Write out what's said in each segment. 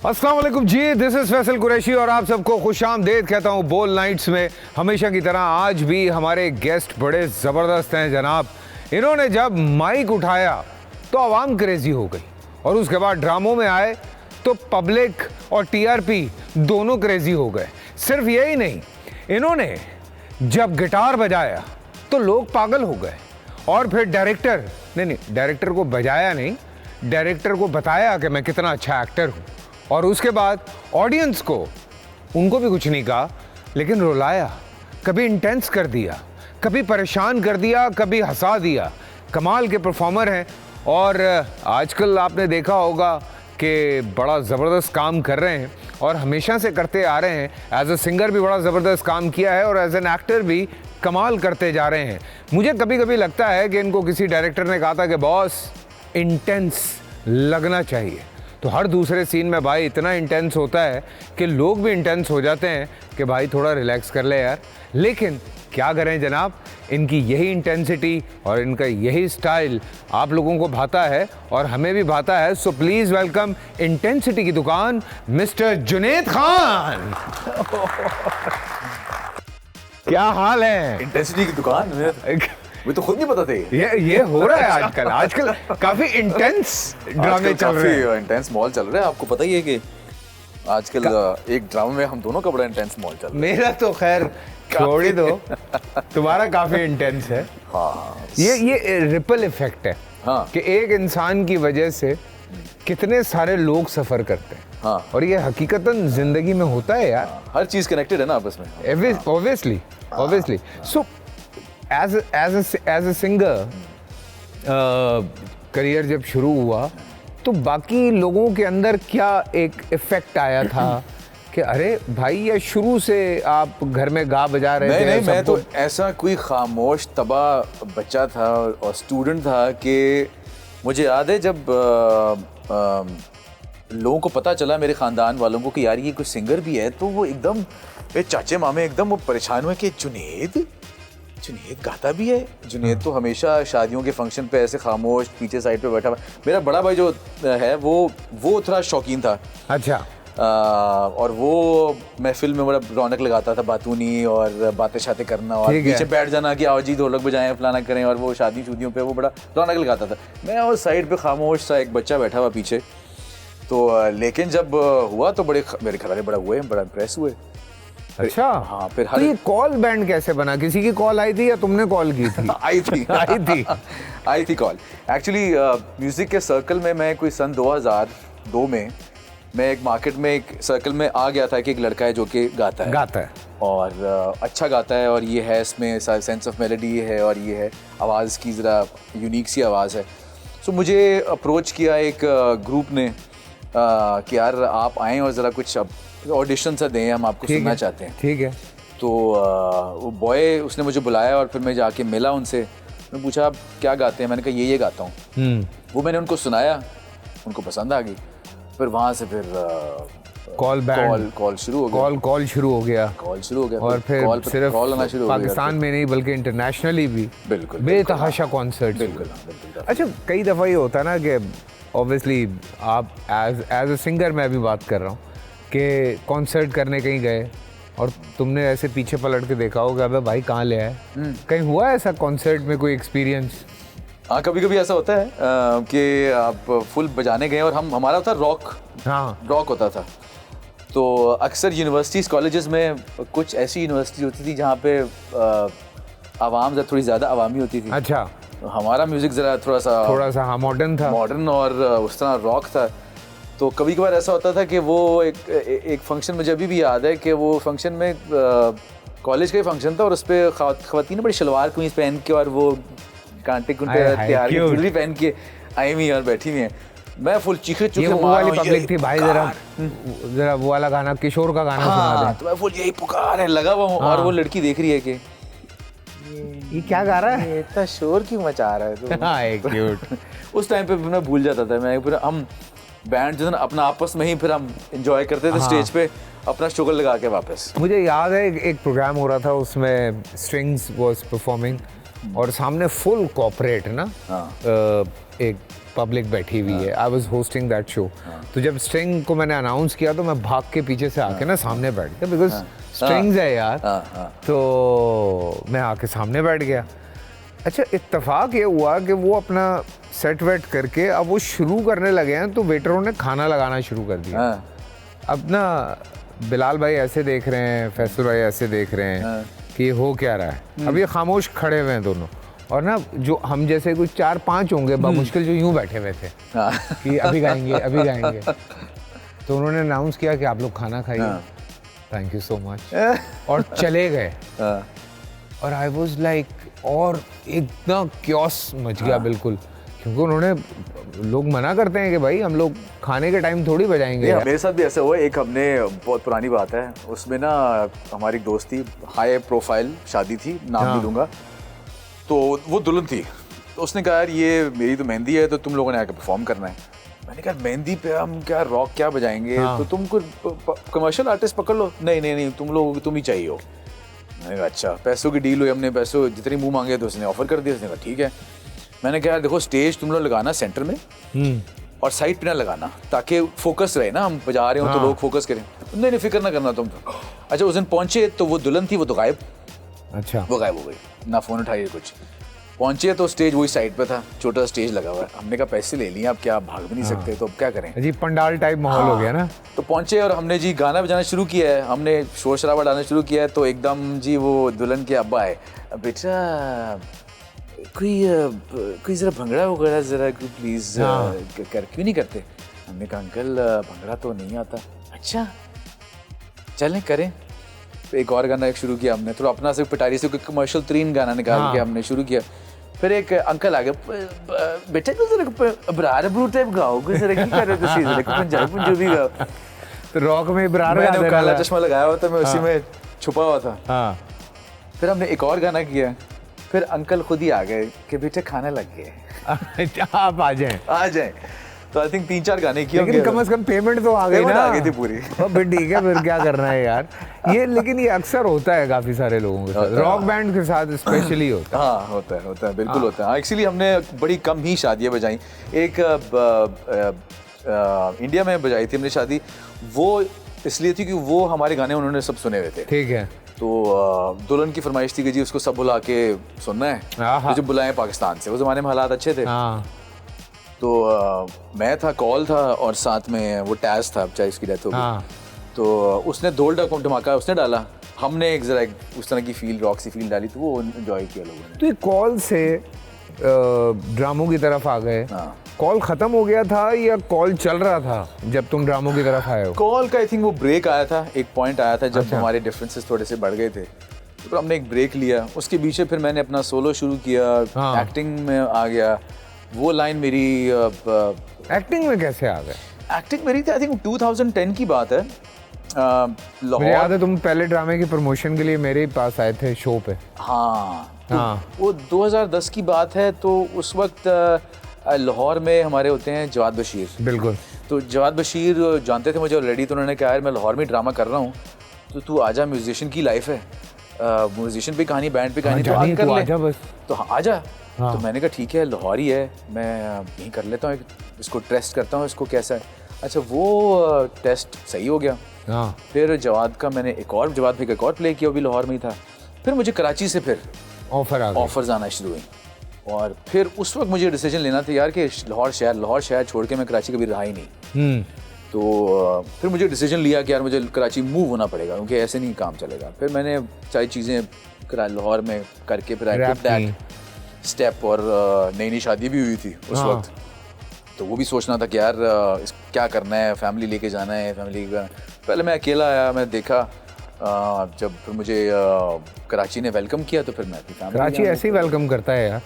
अस्सलाम वालेकुम जी, this is Faisal Qureshi और आप सबको खुशामदीद कहता हूँ बोल नाइट्स में। हमेशा की तरह आज भी हमारे गेस्ट बड़े ज़बरदस्त हैं जनाब। इन्होंने जब माइक उठाया तो आवाम क्रेजी हो गई और उसके बाद ड्रामों में आए तो पब्लिक और टीआरपी दोनों क्रेजी हो गए। सिर्फ यही नहीं, इन्होंने जब गिटार बजाया तो लोग पागल हो गए और फिर डायरेक्टर को बजाया नहीं, डायरेक्टर को बताया कि मैं कितना अच्छा एक्टर हूँ और उसके बाद ऑडियंस को उनको भी कुछ नहीं कहा लेकिन रुलाया, कभी इंटेंस कर दिया, कभी परेशान कर दिया, कभी हंसा दिया। कमाल के परफॉर्मर हैं और आजकल आपने देखा होगा कि बड़ा ज़बरदस्त काम कर रहे हैं और हमेशा से करते आ रहे हैं। एज अ सिंगर भी बड़ा ज़बरदस्त काम किया है और एज एन एक्टर भी कमाल करते जा रहे हैं। मुझे कभी कभी लगता है कि इनको किसी डायरेक्टर ने कहा था कि बॉस इंटेंस लगना चाहिए, तो हर दूसरे सीन में भाई इतना इंटेंस होता है कि लोग भी इंटेंस हो जाते हैं कि भाई थोड़ा रिलैक्स कर ले यार। लेकिन क्या करें जनाब, इनकी यही इंटेंसिटी और इनका यही स्टाइल आप लोगों को भाता है और हमें भी भाता है। सो प्लीज़ वेलकम इंटेंसिटी की दुकान मिस्टर जुनैद खान। क्या हाल है? इंटेंसिटी की दुकान मुझे तो खुद नहीं पता थे। ये हो रहा है आजकल काफी इंटेंस ड्रामे चल रहे हैं, इंटेंस मॉल चल रहा है। आपको पता ही है कि आजकल एक ड्रामा में हम दोनों का बड़ा इंटेंस मॉल चल रहा है। मेरा तो खैर छोड़ ही दो, तुम्हारा काफी इंटेंस है। हाँ, ये रिपल इफेक्ट है। हाँ, कि एक इंसान की वजह से कितने सारे लोग सफर करते हैं। हाँ, और ये हकीकतन जिंदगी में होता है यार। हाँ, हर चीज कनेक्टेड है ना आपस में। Obviously so as a singer career जब शुरू हुआ तो बाकी लोगों के अंदर क्या एक इफेक्ट आया था कि अरे भाई ये शुरू से आप घर में गा बजा रहे थे? नहीं, मैं तो ऐसा कोई खामोश तबाह बच्चा था और स्टूडेंट था कि मुझे याद है जब लोगों को पता चला, मेरे ख़ानदान वालों को, कि यार ये कोई सिंगर भी है, तो वो एकदम, मेरे चाचे मामे एकदम वो परेशान हुए कि जुनैद गाता भी है। जुनैद तो हमेशा शादियों के फंक्शन पे ऐसे खामोश पीछे साइड पे बैठा हुआ। मेरा बड़ा भाई जो है वो थोड़ा शौकीन था। अच्छा। और वो महफिल में बड़ा रौनक लगाता था, बातूनी और बातें शातें करना और पीछे बैठ जाना कि आओ जी ढोलक बजाएं फलाना करें, और वो शादी शुदियों पे वो बड़ा रौनक लगाता था। मैं और साइड पे खामोश सा एक बच्चा बैठा हुआ पीछे। तो लेकिन जब हुआ तो मेरे ख्याल में बड़ा इम्प्रेस हुए। अच्छा, हाँ। फिर तो ये कॉल बैंड कैसे बना? किसी की कॉल आई थी या तुमने कॉल की थी? आई थी कॉल। एक्चुअली म्यूजिक के सर्कल में मैं कोई सन 2002 में मैं एक मार्केट में एक सर्कल में आ गया था कि एक लड़का है जो कि गाता है और अच्छा गाता है और ये है, इसमें सेंस ऑफ मेलोडी है और ये है, आवाज़ की ज़रा यूनिक सी आवाज़ है। सो मुझे अप्रोच किया एक ग्रुप ने कि यार आप आएँ और ज़रा कुछ ऑडिशन सा दें, हम आपको सुनना चाहते हैं। ठीक है। तो वो बॉय उसने मुझे बुलाया और फिर मैं जाके मिला उनसे। मैं पूछा आप क्या गाते हैं? मैंने कहा ये गाता हूँ। वो मैंने उनको सुनाया, उनको पसंद आ गई। फिर वहाँ से फिर कॉल शुरू हो गया। कॉल शुरू हो गया और फिर सिर्फ पाकिस्तान में नहीं बल्कि इंटरनेशनली भी बिल्कुल बेतहाशा कॉन्सर्ट। बिल्कुल। अच्छा, कई दफ़ा ये होता है ना कि ऑब्वियसली आप एज अ सिंगर मैं अभी बात कर रहा हूँ कि कॉन्सर्ट करने कहीं गए और तुमने ऐसे पीछे पलट के देखा होगा अबे भाई कहाँ ले आए? कहीं हुआ ऐसा कॉन्सर्ट में कोई एक्सपीरियंस? हाँ, कभी कभी ऐसा होता है कि आप फुल बजाने गए और हमारा होता रॉक। हाँ, रॉक होता था। तो अक्सर यूनिवर्सिटीज़ कॉलेजेस में कुछ ऐसी यूनिवर्सिटी होती थी जहाँ पे आवाम थोड़ी ज़्यादा अवामी होती थी। अच्छा। हमारा म्यूज़िक ज़रा थोड़ा सा हाँ मॉडर्न और उस तरह रॉक था। तो कभी कभार ऐसा होता था कि वो एक फंक्शन में, जब भी याद है कि वो फंक्शन में कॉलेज का ही फंक्शन था और उस पर ख़वातीन बड़ी शलवार कमीज पहन के और वो कांटे तैयार ज्वेलरी पहन के आई हुई और बैठी हुई हैं। मैं फुल चीखे वाली पब्लिक थी भाई। जरा वो वाला गाना, किशोर का गाना सुना दे। तो मैं फुल यही पुकार है लगा हुआ हूँ और वो लड़की देख रही है कि ये क्या गा रहा है, इतना शोर क्यों मचा रहा है। तो हाँ, क्यूट। उस टाइम पे मैं भूल जाता था। मैं फिर हम बैंड जो है अपना आपस में ही फिर हम एंजॉय करते थे। हाँ। स्टेज पे अपना शुगर लगा के वापस। मुझे याद है एक प्रोग्राम हो रहा था, उसमें स्ट्रिंग्स वाज परफॉर्मिंग और सामने फुल कॉर्पोरेट ना, एक पब्लिक बैठी हुई है। I was hosting that show. तो जब स्ट्रिंग को मैंने अनाउंस किया तो मैं भाग के पीछे से आके ना सामने बैठ गया, बिकॉज स्ट्रिंग्स है यार। तो मैं आके सामने बैठ गया। अच्छा, इत्तेफाक ये हुआ कि वो अपना सेट वेट करके अब वो शुरू करने लगे हैं, तो वेटरों ने खाना लगाना शुरू कर दिया। अब ना बिलाल भाई ऐसे देख रहे हैं, फैसल भाई ऐसे देख रहे हैं कि हो क्या रहा है। अब ये खामोश खड़े हुए हैं दोनों, और ना जो हम जैसे कुछ 4-5 होंगे मुश्किल जो यूं बैठे हुए थे कि अभी गाएंगे अभी गाएंगे। तो उन्होंने अनाउंस किया कि आप लोग खाना खाइए, थैंक यू सो मच, और चले गए। और आई वाज लाइक, और एकदम क्योस मच गया बिल्कुल, क्योंकि उन्होंने, लोग मना करते हैं कि भाई हम लोग खाने के टाइम थोड़ी बजाएंगे। मेरे साथ भी ऐसा हुआ। एक हमने, बहुत पुरानी बात है, उसमें ना हमारी दोस्त थी, हाई प्रोफाइल शादी थी, नाम नहीं लूँगा, तो वो दुल्हन थी। तो उसने कहा यार ये मेरी तो मेहंदी है, तो तुम लोगों ने आकर परफॉर्म करना है। मैंने कहा मेहंदी पे हम क्या रॉक क्या बजाएंगे, तो तुम कुछ कमर्शियल आर्टिस्ट पकड़ लो। नहीं तुम ही चाहिए हो। मैंने कहा अच्छा, पैसों की डील हुई, हमने पैसों जितनी मुंह मांगे तो उसने ऑफर कर दिया। उसने कहा ठीक है। मैंने कहा यार देखो, स्टेज तुम लोग लगाना सेंटर में और साइड पे ना लगाना, ताकि फोकस रहे ना, हम बजा रहे हो तो लोग फोकस करें। नहीं फिक्र ना करना तुम। अच्छा, उस दिन पहुंचे तो वो दुल्हन थी, वो तो गायब। अच्छा, वो गायब हो गई, ना फोन उठाइए कुछ। पहुंचे तो स्टेज वही साइड पे था, छोटा स्टेज लगा हुआ है। हमने कहा पैसे ले लिए, अब क्या भाग भी नहीं सकते, तो अब क्या करें जी, पंडाल टाइप माहौल हो गया ना। तो पहुंचे और हमने जी गाना बजाना शुरू किया है, हमने शोर शराबा डालना शुरू किया है। तो एकदम जी वो दुल्हन के अब्बा आए, बेटा कोई जरा भंगड़ा वगैरह जरा प्लीज क्यों नहीं करते। हमने कहा अंकल भंगड़ा तो नहीं आता। अच्छा चलें करें। तो एक और गाना शुरू किया हमने, तो अपना से पिटारी से कोई कमर्शियल 3 गाना निकाल के हमने शुरू किया। फिर एक अंकल आ गए, बेटा को जरा अबरार ब्रू टाइप गाओ, कोई जरा की कर रहे हो तुसी, जरा पंजाबी पंजाबी गाओ। तो रॉक में अबरार गा मैंने काला चश्मा लगाया हुआ था, मैं उसी में छुपा हुआ था। फिर हमने एक और गाना किया। फिर अंकल खुद ही आ गए कि बेटे खाना लग गए, आप आ जाएं। तो आई थिंक 3-4 गाने किए, लेकिन कम से कम पेमेंट तो आ गई ना। आ गई थी पूरी। फिर ठीक है, फिर क्या करना है यार ये। लेकिन ये अक्सर होता है काफी सारे लोगों के साथ, रॉक बैंड के साथ स्पेशली होता है। हाँ होता है बिल्कुल होता है। एक्चुअली हमने बड़ी कम ही शादियाँ बजाई। एक इंडिया में बजाई थी हमने शादी, वो इसलिए थी कि वो हमारे गाने उन्होंने सब सुने हुए थे। ठीक है। तो दुल्हन की फरमाइश थी कि जी उसको सब बुला के सुनना है, तो जब बुलाए पाकिस्तान से, उस जमाने में हालात अच्छे थे। तो मैं था, कॉल था, और साथ में वो टैज था, चाहे इसकी डेथ हो गई। तो उसने ढोल धमाका उसने डाला, हमने एक जरा उस तरह की फील, रॉक सी फील डाली, तो वो एंजॉय किया लोगों ने। तो ये कॉल से ड्रामों की तरफ आ गए। कॉल खत्म हो गया था या कॉल चल रहा था जब तुम ड्रामों की तरफ आए हो? कॉल का आई थिंक वो ब्रेक आया था, एक पॉइंट आया था जब हमारे डिफरेंसेस थोड़े से बढ़ गए थे, तो हमने एक ब्रेक लिया। उसके पीछे फिर मैंने अपना सोलो शुरू किया, एक्टिंग में आ गया। वो लाइन मेरी एक्टिंग में कैसे आ गए? एक्टिंग मेरी आई थिंक 2010 की बात है। मुझे याद है तुम पहले ड्रामे की प्रमोशन के लिए मेरे पास आए थे शो पे। वो 2010 की बात है। तो उस वक्त लाहौर में हमारे होते हैं जवाद बशीर। बिल्कुल। तो जवाद बशीर जानते थे मुझे ऑलरेडी, तो उन्होंने कहा यार मैं लाहौर में ड्रामा कर रहा हूँ, तो तू आजा, म्यूजिशियन की लाइफ है, म्यूजिशियन पे कहानी, बैंड पे कहानी, तो कर ले, तो आजा। तो मैंने कहा ठीक है, लाहौर ही है, मैं यहीं कर लेता हूँ, इसको टेस्ट करता हूँ, इसको कैसा है। अच्छा, वो टेस्ट सही हो गया। फिर जवाद का मैंने जवाद भाई का एक और प्ले किया, वो भी लाहौर में ही था। फिर मुझे कराची से फिर ऑफर्स आना शुरू हुई, और फिर उस वक्त मुझे डिसीजन लेना था यार कि लाहौर शहर छोड़ के मैं कराची कभी रहा ही नहीं। तो फिर मुझे डिसीजन लिया कि यार मुझे कराची मूव होना पड़ेगा, क्योंकि ऐसे नहीं काम चलेगा। फिर मैंने सारी चीज़ें लाहौर में करके फिर आई टुक दैट स्टेप, और नई शादी भी हुई थी उस वक्त। तो वो भी सोचना था कि यार क्या करना है, फैमिली लेके जाना है, फैमिली का। पहले मैं अकेला आया, मैं देखा, जब फिर मुझे कराची ने वेलकम किया, तो फिर मैं अपनी फैमिली। कराची ऐसे ही वेलकम करता है यार,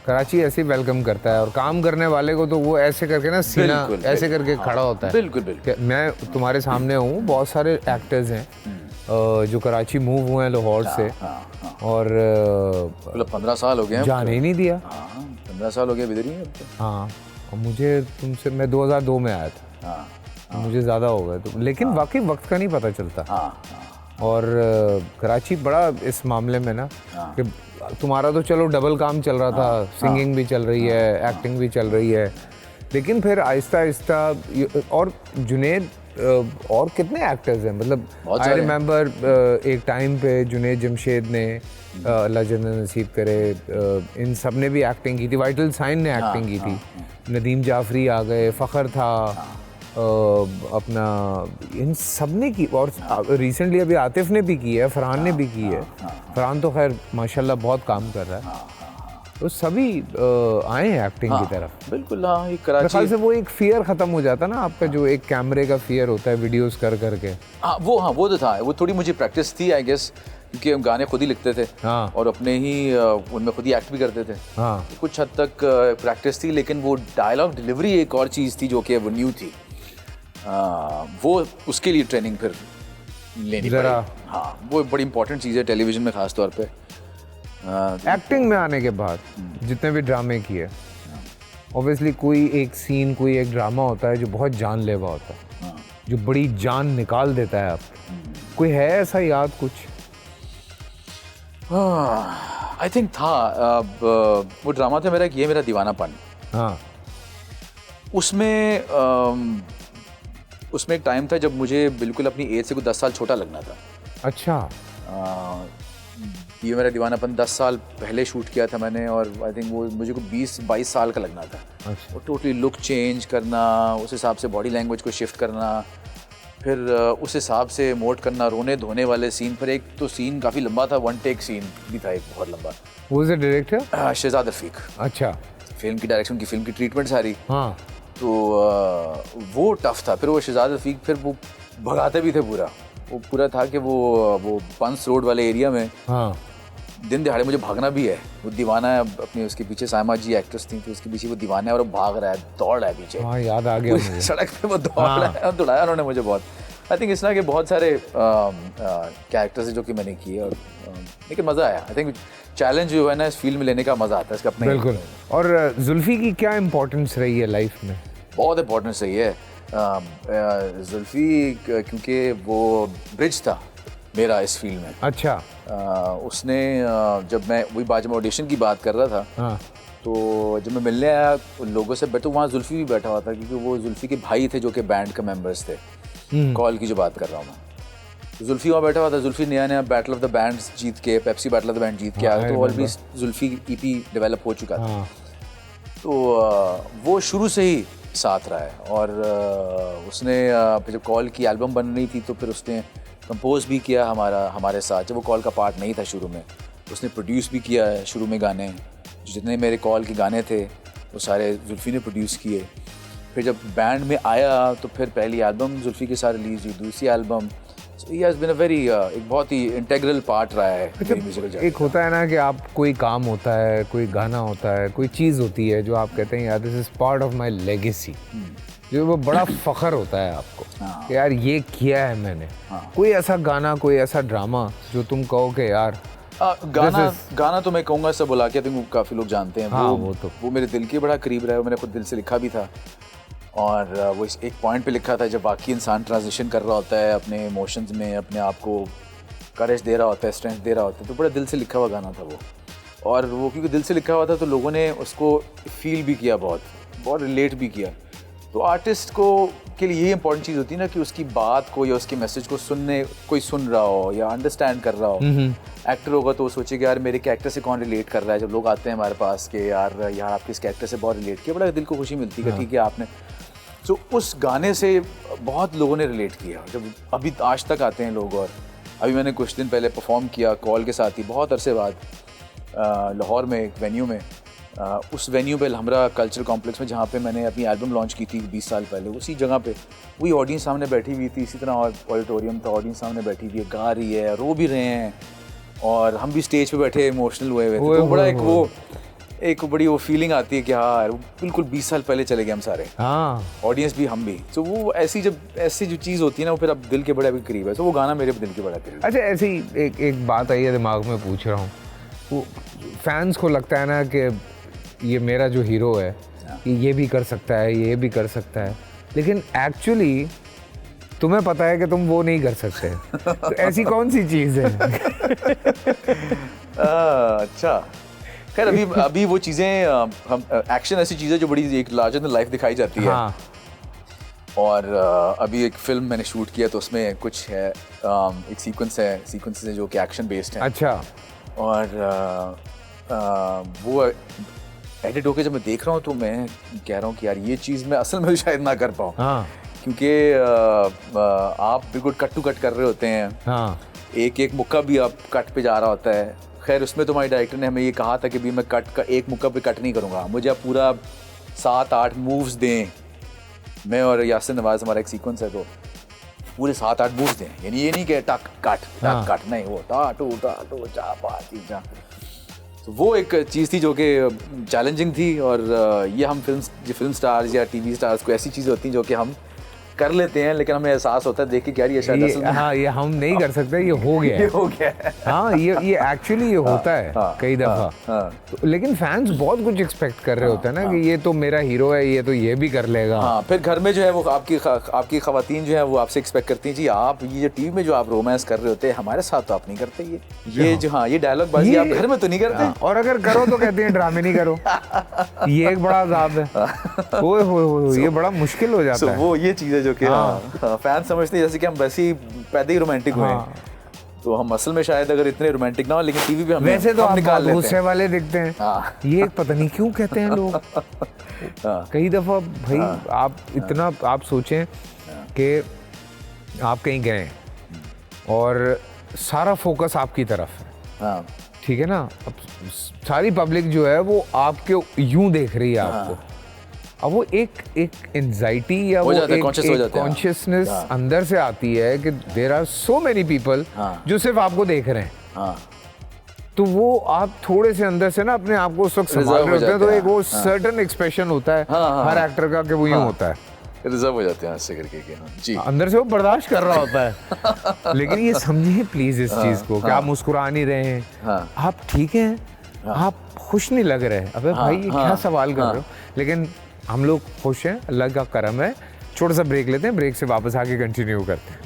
कराची ऐसे ही वेलकम करता है, और काम करने वाले को तो वो ऐसे करके ना सीना ऐसे करके खड़ा होता है। बिल्कुल। मैं तुम्हारे सामने हूँ, बहुत सारे एक्टर्स हैं जो कराची मूव हुए हैं लाहौर से, और 15 साल हो गए हैं, जाने ही नहीं दिया। 15 साल हो गए इधर ही। हाँ, मुझे तुमसे, मैं 2002 में आया था, मुझे ज़्यादा हो गया, तो लेकिन वाकई वक्त का नहीं पता चलता। और कराची बड़ा इस मामले में ना कि तुम्हारा तो चलो डबल काम चल रहा था, सिंगिंग भी चल रही है, एक्टिंग भी चल रही है, लेकिन फिर आहिस्ता आहिस्ता और जुनेद और कितने एक्टर्स हैं, मतलब आई रिमेंबर एक टाइम पे जुनेद जमशेद ने अल्लाह जन्नत नसीब करे, इन सब ने भी एक्टिंग की थी, वाइटल साइन ने एक्टिंग की थी, नदीम जाफरी आ गए, फ़खर था, अपना इन सब ने की, और रिसेंटली अभी आतिफ ने भी की है, फरहान ने भी की है। फरहान तो खैर माशाल्लाह बहुत काम कर रहा है, तो सभी आए हैं एक्टिंग की तरफ। बिल्कुल हाँ, ये कराची ख्याल से वो एक फियर खत्म हो जाता ना आपका, जो एक कैमरे का फियर होता है वीडियोस कर करके। हाँ वो तो था, वो थोड़ी मुझे प्रैक्टिस थी आई गेस, क्योंकि हम गाने खुद ही लिखते थे और अपने ही उनमें खुद ही एक्ट भी करते थे। तो कुछ हद तक प्रैक्टिस थी, लेकिन वो डायलॉग डिलीवरी एक और चीज़ थी जो कि वो न्यू थी। वो उसके लिए ट्रेनिंग फिर लेनी पड़ी। हाँ, वो बड़ी इंपॉर्टेंट चीज़ है टेलीविज़न में ख़ास तौर पे। एक्टिंग में आने के बाद जितने भी ड्रामे किए, ऑब्वियसली कोई एक सीन, कोई एक ड्रामा होता है जो बहुत जानलेवा होता है, जो बड़ी जान निकाल देता है आपको। कोई है ऐसा याद कुछ? आई थिंक था वो ड्रामा था मेरा, ये मेरा दीवानापन। हाँ, उसमें एक टाइम था जब मुझे बिल्कुल अपनी एज से कुछ 10 साल छोटा लगना था। अच्छा। ये मेरा दीवानापन 10 साल पहले शूट किया था मैंने, और आई थिंक वो मुझे को 20-22 साल का लगना था। अच्छा। और टोटली लुक चेंज करना, उस हिसाब से बॉडी लैंग्वेज को शिफ्ट करना, फिर उस हिसाब से मोड करना, रोने धोने वाले सीन पर। एक तो सीन काफ़ी लंबा था, 1 टेक सीन भी था एक बहुत लंबा। Who was the director? Shahzad Rafiq. अच्छा। फिल्म की डायरेक्शन की, फिल्म की ट्रीटमेंट सारी। हाँ। तो वो टफ था। फिर वो शहजाद रफीक फिर वो भगाते भी थे पूरा। वो पूरा था कि वो पंस रोड वाले एरिया में दिन दिहाड़े मुझे भागना भी है। वो दीवाना है अपनी, उसके पीछे सायमा जी एक्ट्रेस थी, तो उसके पीछे वो दीवाना है और वो भाग रहा है, दौड़ रहा है पीछे। हाँ, याद आ गया मुझे। सड़क पे वो दौड़ रहा है और दौड़ाया उन्होंने मुझे बहुत। आई थिंक इस तरह के बहुत सारे कैरेक्टर्स जो कि मैंने किए, और लेकिन मज़ा आया। आई थिंक चैलेंज जो है ना इस फील्ड में लेने का मज़ा आता है इसका अपने। बिल्कुल। और जुल्फी की क्या इम्पोर्टेंस रही है लाइफ में? बहुत इम्पोर्टेंस रही है जुल्फी, क्योंकि वो ब्रिज था मेरा इस फील्ड में। अच्छा। उसने जब मैं वही बात, जब मैं ऑडिशन की बात कर रहा था, तो जब मैं मिलने आया लोगों से, तो वहाँ जुल्फी भी बैठा हुआ था, क्योंकि वो जुल्फी के भाई थे जो कि बैंड के मेंबर्स थे। कॉल की जो बात कर रहा हूँ मैं, तो जुल्फी वहाँ बैठा हुआ था। जुल्फी नया बैटल ऑफ द बैंड्स जीत के, Pepsi battle of the band जीत के आया, तो ऑलरेडी जुल्फी EP डेवलप हो चुका था। तो वो शुरू से ही साथ रहा है, और उसने जब कॉल की एल्बम बन रही थी तो फिर उसने कंपोज भी किया हमारे साथ। जब वो कॉल का पार्ट नहीं था शुरू में, उसने प्रोड्यूस भी किया है शुरू में गाने। जितने मेरे कॉल के गाने थे वो सारे जुल्फी ने प्रोड्यूस किए। फिर जब बैंड में आया तो फिर पहली एल्बम जुल्फी के साथ रिलीज हुई, दूसरी album. He has been a very, एक बहुत ही इंटेग्रल पार्ट रहा है म्यूजिकल जर्नी। एक होता है ना कि आप कोई काम होता है, कोई गाना होता है, कोई चीज़ होती है जो आप कहते हैं यार this is part of my legacy, जो वो बड़ा फ़ख्र होता है आपको कि यार ये किया है मैंने। कोई ऐसा गाना, कोई ऐसा ड्रामा जो तुम कहो कि यार गाना तो मैं कहूँगा सब बुला के, तो काफ़ी लोग जानते हैं। वो मेरे दिल के बड़ा करीब रहा है। मैंने खुद दिल से लिखा भी था, और वो इस एक पॉइंट पे लिखा था जब बाकी इंसान ट्रांजिशन कर रहा होता है अपने इमोशंस में, अपने आप को करेज दे रहा होता है, स्ट्रेंथ दे रहा होता है। तो बड़ा दिल से लिखा हुआ गाना था वो, और वो क्योंकि दिल से लिखा हुआ था तो लोगों ने उसको फील भी किया, बहुत रिलेट भी किया। तो आर्टिस्ट को के लिए ये इंपॉर्टेंट चीज़ होती है ना कि उसकी बात को या उसके मैसेज को कोई सुन रहा हो या अंडरस्टैंड कर रहा हो। एक्टर होगा तो वो सोचेगा यार मेरे कैरेक्टर से कौन रिलेट कर रहा है। जब लोग आते हैं हमारे पास कि यार आपके इस कैरेक्टर से बहुत रिलेट किया, बड़ा दिल को खुशी मिलती है। ठीक है आपने, तो उस गाने से बहुत लोगों ने रिलेट किया। जब अभी आज तक आते हैं लोग, और अभी मैंने कुछ दिन पहले परफॉर्म किया कॉल के साथ ही, बहुत अरसे बाद लाहौर में एक वेन्यू में, उस वेन्यू पे अलहमरा कल्चरल कॉम्प्लेक्स में, जहाँ पे मैंने अपनी एल्बम लॉन्च की थी 20 साल पहले, उसी जगह पे वही ऑडियंस सामने बैठी हुई थी। इसी तरह ऑडिटोरियम था, ऑडियंस सामने बैठी हुई है, गा रही है, रो भी रहे हैं, और हम भी स्टेज पे बैठे इमोशनल हुए थे। तो बड़ा एक बड़ी वो फीलिंग आती है कि हाँ बिल्कुल 20 साल पहले चले गए हम सारे, ऑडियंस भी हम भी। तो वो ऐसी जो चीज़ होती है ना, वो फिर अब दिल के बड़े अभी करीब है। तो वो गाना मेरे दिल के बड़ा करीब है। अच्छा, ऐसी एक बात आई है दिमाग में, पूछ रहा हूँ। वो फैंस को लगता है ना कि ये मेरा जो हीरो है ये भी कर सकता है, ये भी कर सकता है, लेकिन एक्चुअली तुम्हें पता है कि तुम वो नहीं कर सकते, तो ऐसी कौन सी चीज़ है? अच्छा, खैर अभी वो चीज़ें हम एक्शन ऐसी चीज़ें जो बड़ी एक लार्जर देन लाइफ दिखाई जाती है। हाँ। और अभी एक फिल्म मैंने शूट किया तो उसमें कुछ है, एक सीक्वेंस है जो कि एक्शन बेस्ड है। अच्छा। और वो एडिट होके जब मैं देख रहा हूँ तो मैं कह रहा हूँ कि यार ये चीज़ मैं असल में शायद ना कर पाऊँ। हाँ। क्योंकि आप बिल्कुल कट टू कट कर रहे होते हैं। हाँ। एक एक मुक्का भी आप कट पे जा रहा होता है। खैर उसमें तो हमारे डायरेक्टर ने हमें ये कहा था कि भी मैं कट का एक मुक्का पे कट नहीं करूँगा, मुझे आप पूरा 7-8 मूव्स दें। मैं और यासिर नवाज, हमारा एक सीक्वेंस है तो पूरे 7-8 मूव्स दें, यानी ये नहीं कि टक कट नहीं, वो टा टू चा पा ची चा। तो वो एक चीज़ थी जो कि चैलेंजिंग थी। और ये हम फिल्म स्टार्स या टीवी स्टार्स को ऐसी चीज़ें होती हैं जो कि हम कर लेते हैं, लेकिन हमें एहसास होता है देख के कि यार ये शायद असल में हाँ, ये हम नहीं कर सकते, ये हो गया है। ये हो गया है। हाँ, ये एक्चुअली ये होता है कई दफ़ा। तो लेकिन फैंस बहुत कुछ एक्सपेक्ट कर रहे होते हैं ना कि ये तो मेरा हीरो है, ये तो ये भी कर लेगा। हाँ, फिर घर में जो है वो आपकी खवातीन जो है वो आपसे एक्सपेक्ट करती हैं जी आप ये जो टीवी में जो आप रोमांस कर रहे होते हैं हमारे साथ तो आप नहीं करते ये जो हाँ ये डायलॉग बाजी आप घर में तो नहीं करते। और अगर करो तो कहते हैं ड्रामे नहीं करो। ये एक बड़ा अज़ाब है। ओए ये बड़ा मुश्किल हो जाता है। वो ये चीज़ है जो कि फैन समझते हैं जैसे कि हम वैसे ही पैदा ही रोमांटिक हुए हैं, तो हम असल में शायद अगर इतने रोमांटिक ना हो, लेकिन टीवी पे हम वैसे तो आप निकाल लेते हैं। गुस्से वाले दिखते हैं। ये पता नहीं क्यों कहते हैं लोग। कई दफ़ा भाई आप इतना आप सोचें कि आप कहीं गए और सारा फोकस आपकी तरफ है, ठीक है ना, अब सारी पब्लिक जो है वो आपके यूं देख रही है आपको। अब वो एक एंजाइटी या वो एक कॉन्शियसनेस अंदर से आती है कि there are so many people जो सिर्फ आपको देख रहे हैं। तो वो आप थोड़े से अंदर से ना अपने आप को उस वक्त संभाल रहे होते हैं, तो एक वो सर्टेन एक्सप्रेशन होता है हर एक्टर का कि वो यूं होता है, रिजर्व हो जाते हैं ऐसे करके जी, अंदर से वो बर्दाश्त कर रहा होता है। लेकिन ये समझिए प्लीज इस चीज को कि आप मुस्कुरा नहीं रहे हैं, आप ठीक हैं, आप खुश नहीं लग रहे। अबे भाई ये क्या सवाल कर रहे हो? लेकिन हम लोग खुश हैं, अल्लाह का करम है। छोटा सा ब्रेक लेते हैं, ब्रेक से वापस आके कंटिन्यू करते हैं।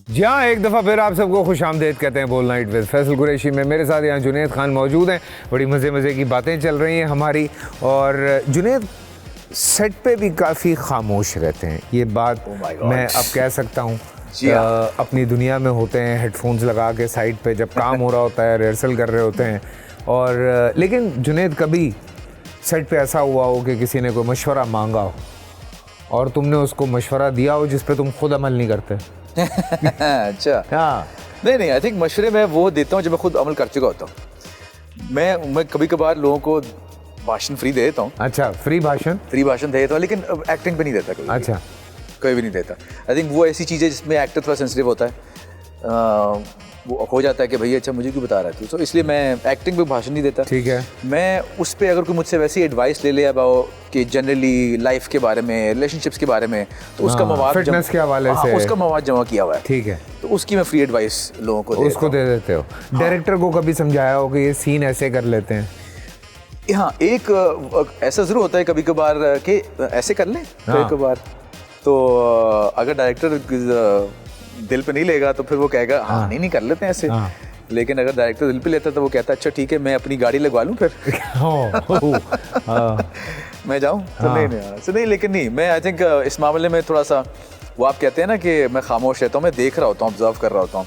जहाँ एक दफ़ा फिर आप सबको खुशामदीद कहते हैं बोल नाइट विद फैसल कुरैशी में। मेरे साथ यहाँ जुनैद खान मौजूद हैं। बड़ी मज़े की बातें चल रही हैं हमारी। और जुनैद सेट पे भी काफ़ी खामोश रहते हैं, ये बात मैं अब कह सकता हूँ। अपनी दुनिया में होते हैं, हेडफोन्स लगा के साइड पे, जब काम हो रहा होता है, रिहर्सल कर रहे होते हैं। और लेकिन जुनैद कभी सेट पे ऐसा हुआ हो कि किसी ने कोई मशवरा मांगा हो और तुमने उसको मशवरा दिया हो जिस पे तुम खुद अमल नहीं करते? अच्छा, हाँ, नहीं, आई थिंक मशवरे मैं वो देता हूँ जब मैं खुद अमल कर चुका होता हूँ। मैं कभी कभार लोगों को भाषण फ्री दे देता हूँ। अच्छा, फ्री भाषण दे देता हूँ, लेकिन एक्टिंग पे नहीं देता कभी। अच्छा, कभी भी नहीं देता। आई थिंक वो ऐसी चीज़ है जिसमें एक्टर थोड़ा सेंसिटिव होता है। वो हो जाता है कि भैया अच्छा मुझे क्यों बता रहा है, तो इसलिए मैं एक्टिंग पे भाषण नहीं देता। ठीक है, मैं उस पर अगर कोई मुझसे वैसी एडवाइस ले ले अब कि जनरली लाइफ के बारे में, रिलेशनशिप्स के बारे में, तो उसका मवाद फिटनेस के हवाले से उसका मवाद जमा किया हुआ है। ठीक है, तो उसकी मैं फ्री एडवाइस लोगों को उसको दे देते हो। डायरेक्टर को कभी समझाया हो कि ये सीन ऐसे कर लेते हैं? हाँ, एक ऐसा ज़रूर होता है कभी कभार कि ऐसे कर लें कभी कभार, तो अगर डायरेक्टर दिल पे नहीं लेगा तो फिर वो कहेगा हाँ नहीं कर लेते हैं ऐसे। लेकिन अगर डायरेक्टर दिल पे लेता तो वो कहता अच्छा ठीक है मैं अपनी गाड़ी लगवा लूँ फिर मैं जाऊँ तो नहीं, लेकिन नहीं, मैं आई थिंक इस मामले में थोड़ा सा वो आप कहते हैं ना कि मैं खामोश रहता हूँ, मैं देख रहा होता हूँ, ऑब्जर्व कर रहा होता हूँ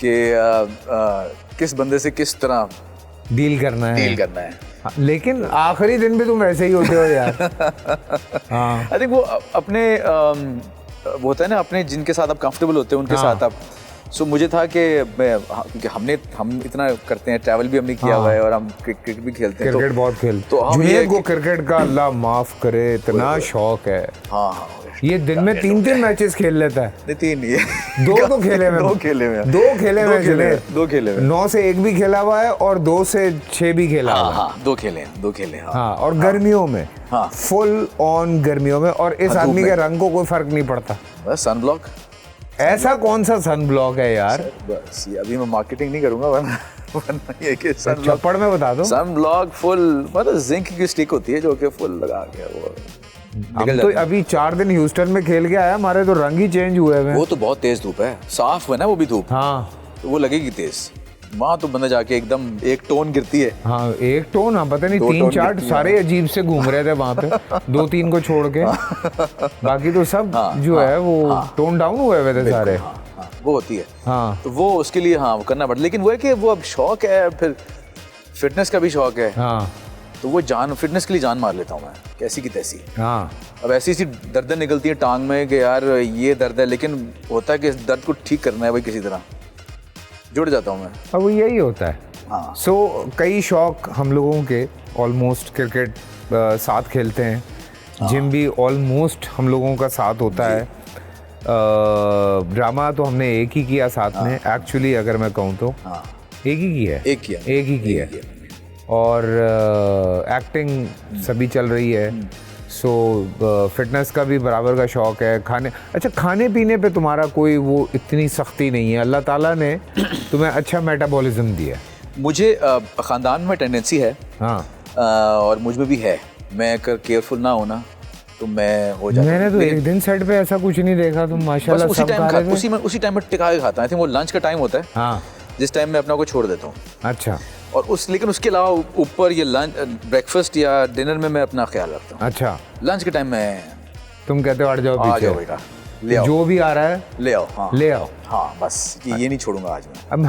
कि किस बंदे से किस तरह डील करना है। लेकिन आखिरी दिन भी तुम ऐसे ही होते हो यार। आई थिंक वो अपने वो होता है ना, अपने जिनके साथ आप कंफर्टेबल होते हैं उनके साथ आप सो मुझे था कि क्योंकि हम इतना करते हैं, ट्रैवल भी हमने किया हुआ है और हम क्रिकेट भी खेलते हैं, क्रिकेट बहुत खेलते तो हम जुनैद को क्रिकेट का अल्लाह माफ करे इतना शौक है। हाँ ये दिन में 3-3 मैचेस खेल लेता है। नहीं 3 नहीं है, 2 तो खेले में, 2 खेले में, 2 खेले में जुनैद, 2 खेले में, 9 से 1 भी खेला हुआ है और 2 से 6 भी खेला हुआ है। हाँ 2 खेले हाँ, और गर्मियों में फुल ऑन गर्मियों में, और इस आदमी के रंग को कोई फर्क नहीं पड़ता। बस सन ब्लॉक, ऐसा कौन सा सन ब्लॉक है यार? बस ये अभी मैं मार्केटिंग नहीं करूंगा, वरना ये कि सन ब्लॉक चप्पड़ में बता दो। सन ब्लॉक फुल, मतलब जिंक की स्टिक होती है जो कि फुल लगा के वो हम तो अभी 4 दिन ह्यूस्टन में खेल के आया, हमारे तो रंग ही चेंज हुए हैं। वो तो बहुत तेज धूप है, साफ है ना वो भी धूप, हाँ तो वो लगेगी तेज। वहाँ तो बंदा जाके एकदम 1 टोन गिरती है। हाँ 1 टोन, हाँ पता नहीं 3-4 सारे अजीब से घूम रहे थे वहाँ पे 2-3 को छोड़ के, बाकी तो सब जो है वो टोन डाउन हुए हुए थे सारे। वो होती है, हाँ तो वो उसके लिए हाँ वो करना पड़ता, लेकिन वो है कि वो अब शौक है, फिर फिटनेस का भी शौक है, हाँ तो वो जान फिटनेस के लिए जान मार लेता हूँ मैं, कैसी की तैसी। हाँ अब ऐसी सी दर्द निकलती है टांग में कि यार ये दर्द है, लेकिन होता है कि इस दर्द को ठीक करना है भाई, किसी तरह जुड़ जाता हूँ मैं। अब वो यही होता है। हाँ सो कई शौक हम लोगों के, ऑलमोस्ट क्रिकेट साथ खेलते हैं, जिम भी ऑलमोस्ट हम लोगों का साथ होता है, ड्रामा तो हमने एक ही किया साथ में, एक्चुअली अगर मैं कहूँ तो एक ही किया है, एक ही किया, और एक्टिंग सभी चल रही है। सो फिटनेस का भी बराबर का शौक है। खाने पीने पे तुम्हारा कोई वो इतनी सख्ती नहीं है, अल्लाह ताला ने तुम्हें अच्छा मेटाबॉलिज्म दिया। मुझे ख़ानदान में टेंडेंसी है, हाँ और मुझ में भी है, मैं अगर केयरफुल ना होना तो मैं हो जाता। मैंने तो एक दिन सेट पे ऐसा कुछ नहीं देखा, तुम माशाल्लाह सब खा रहे थे। उसी टाइम पर टिका के खाता है। आई थिंक वो लंच का टाइम होता है, हाँ जिस टाइम मैं अपना को छोड़ देता हूँ। अच्छा, और लेकिन उसके अलावा ऊपर ये लंच ब्रेकफास्ट या डिनर में मैं अपना ख्याल रखता हूँ। अच्छा, लंच के टाइम में तुम कहते हो हट जाओ आ पीछे, जाओ बेटा ले आओ, जो भी आ रहा है ले आओ, हाँ ले आओ, हाँ बस ये नहीं छोड़ूंगा आज मैं। अब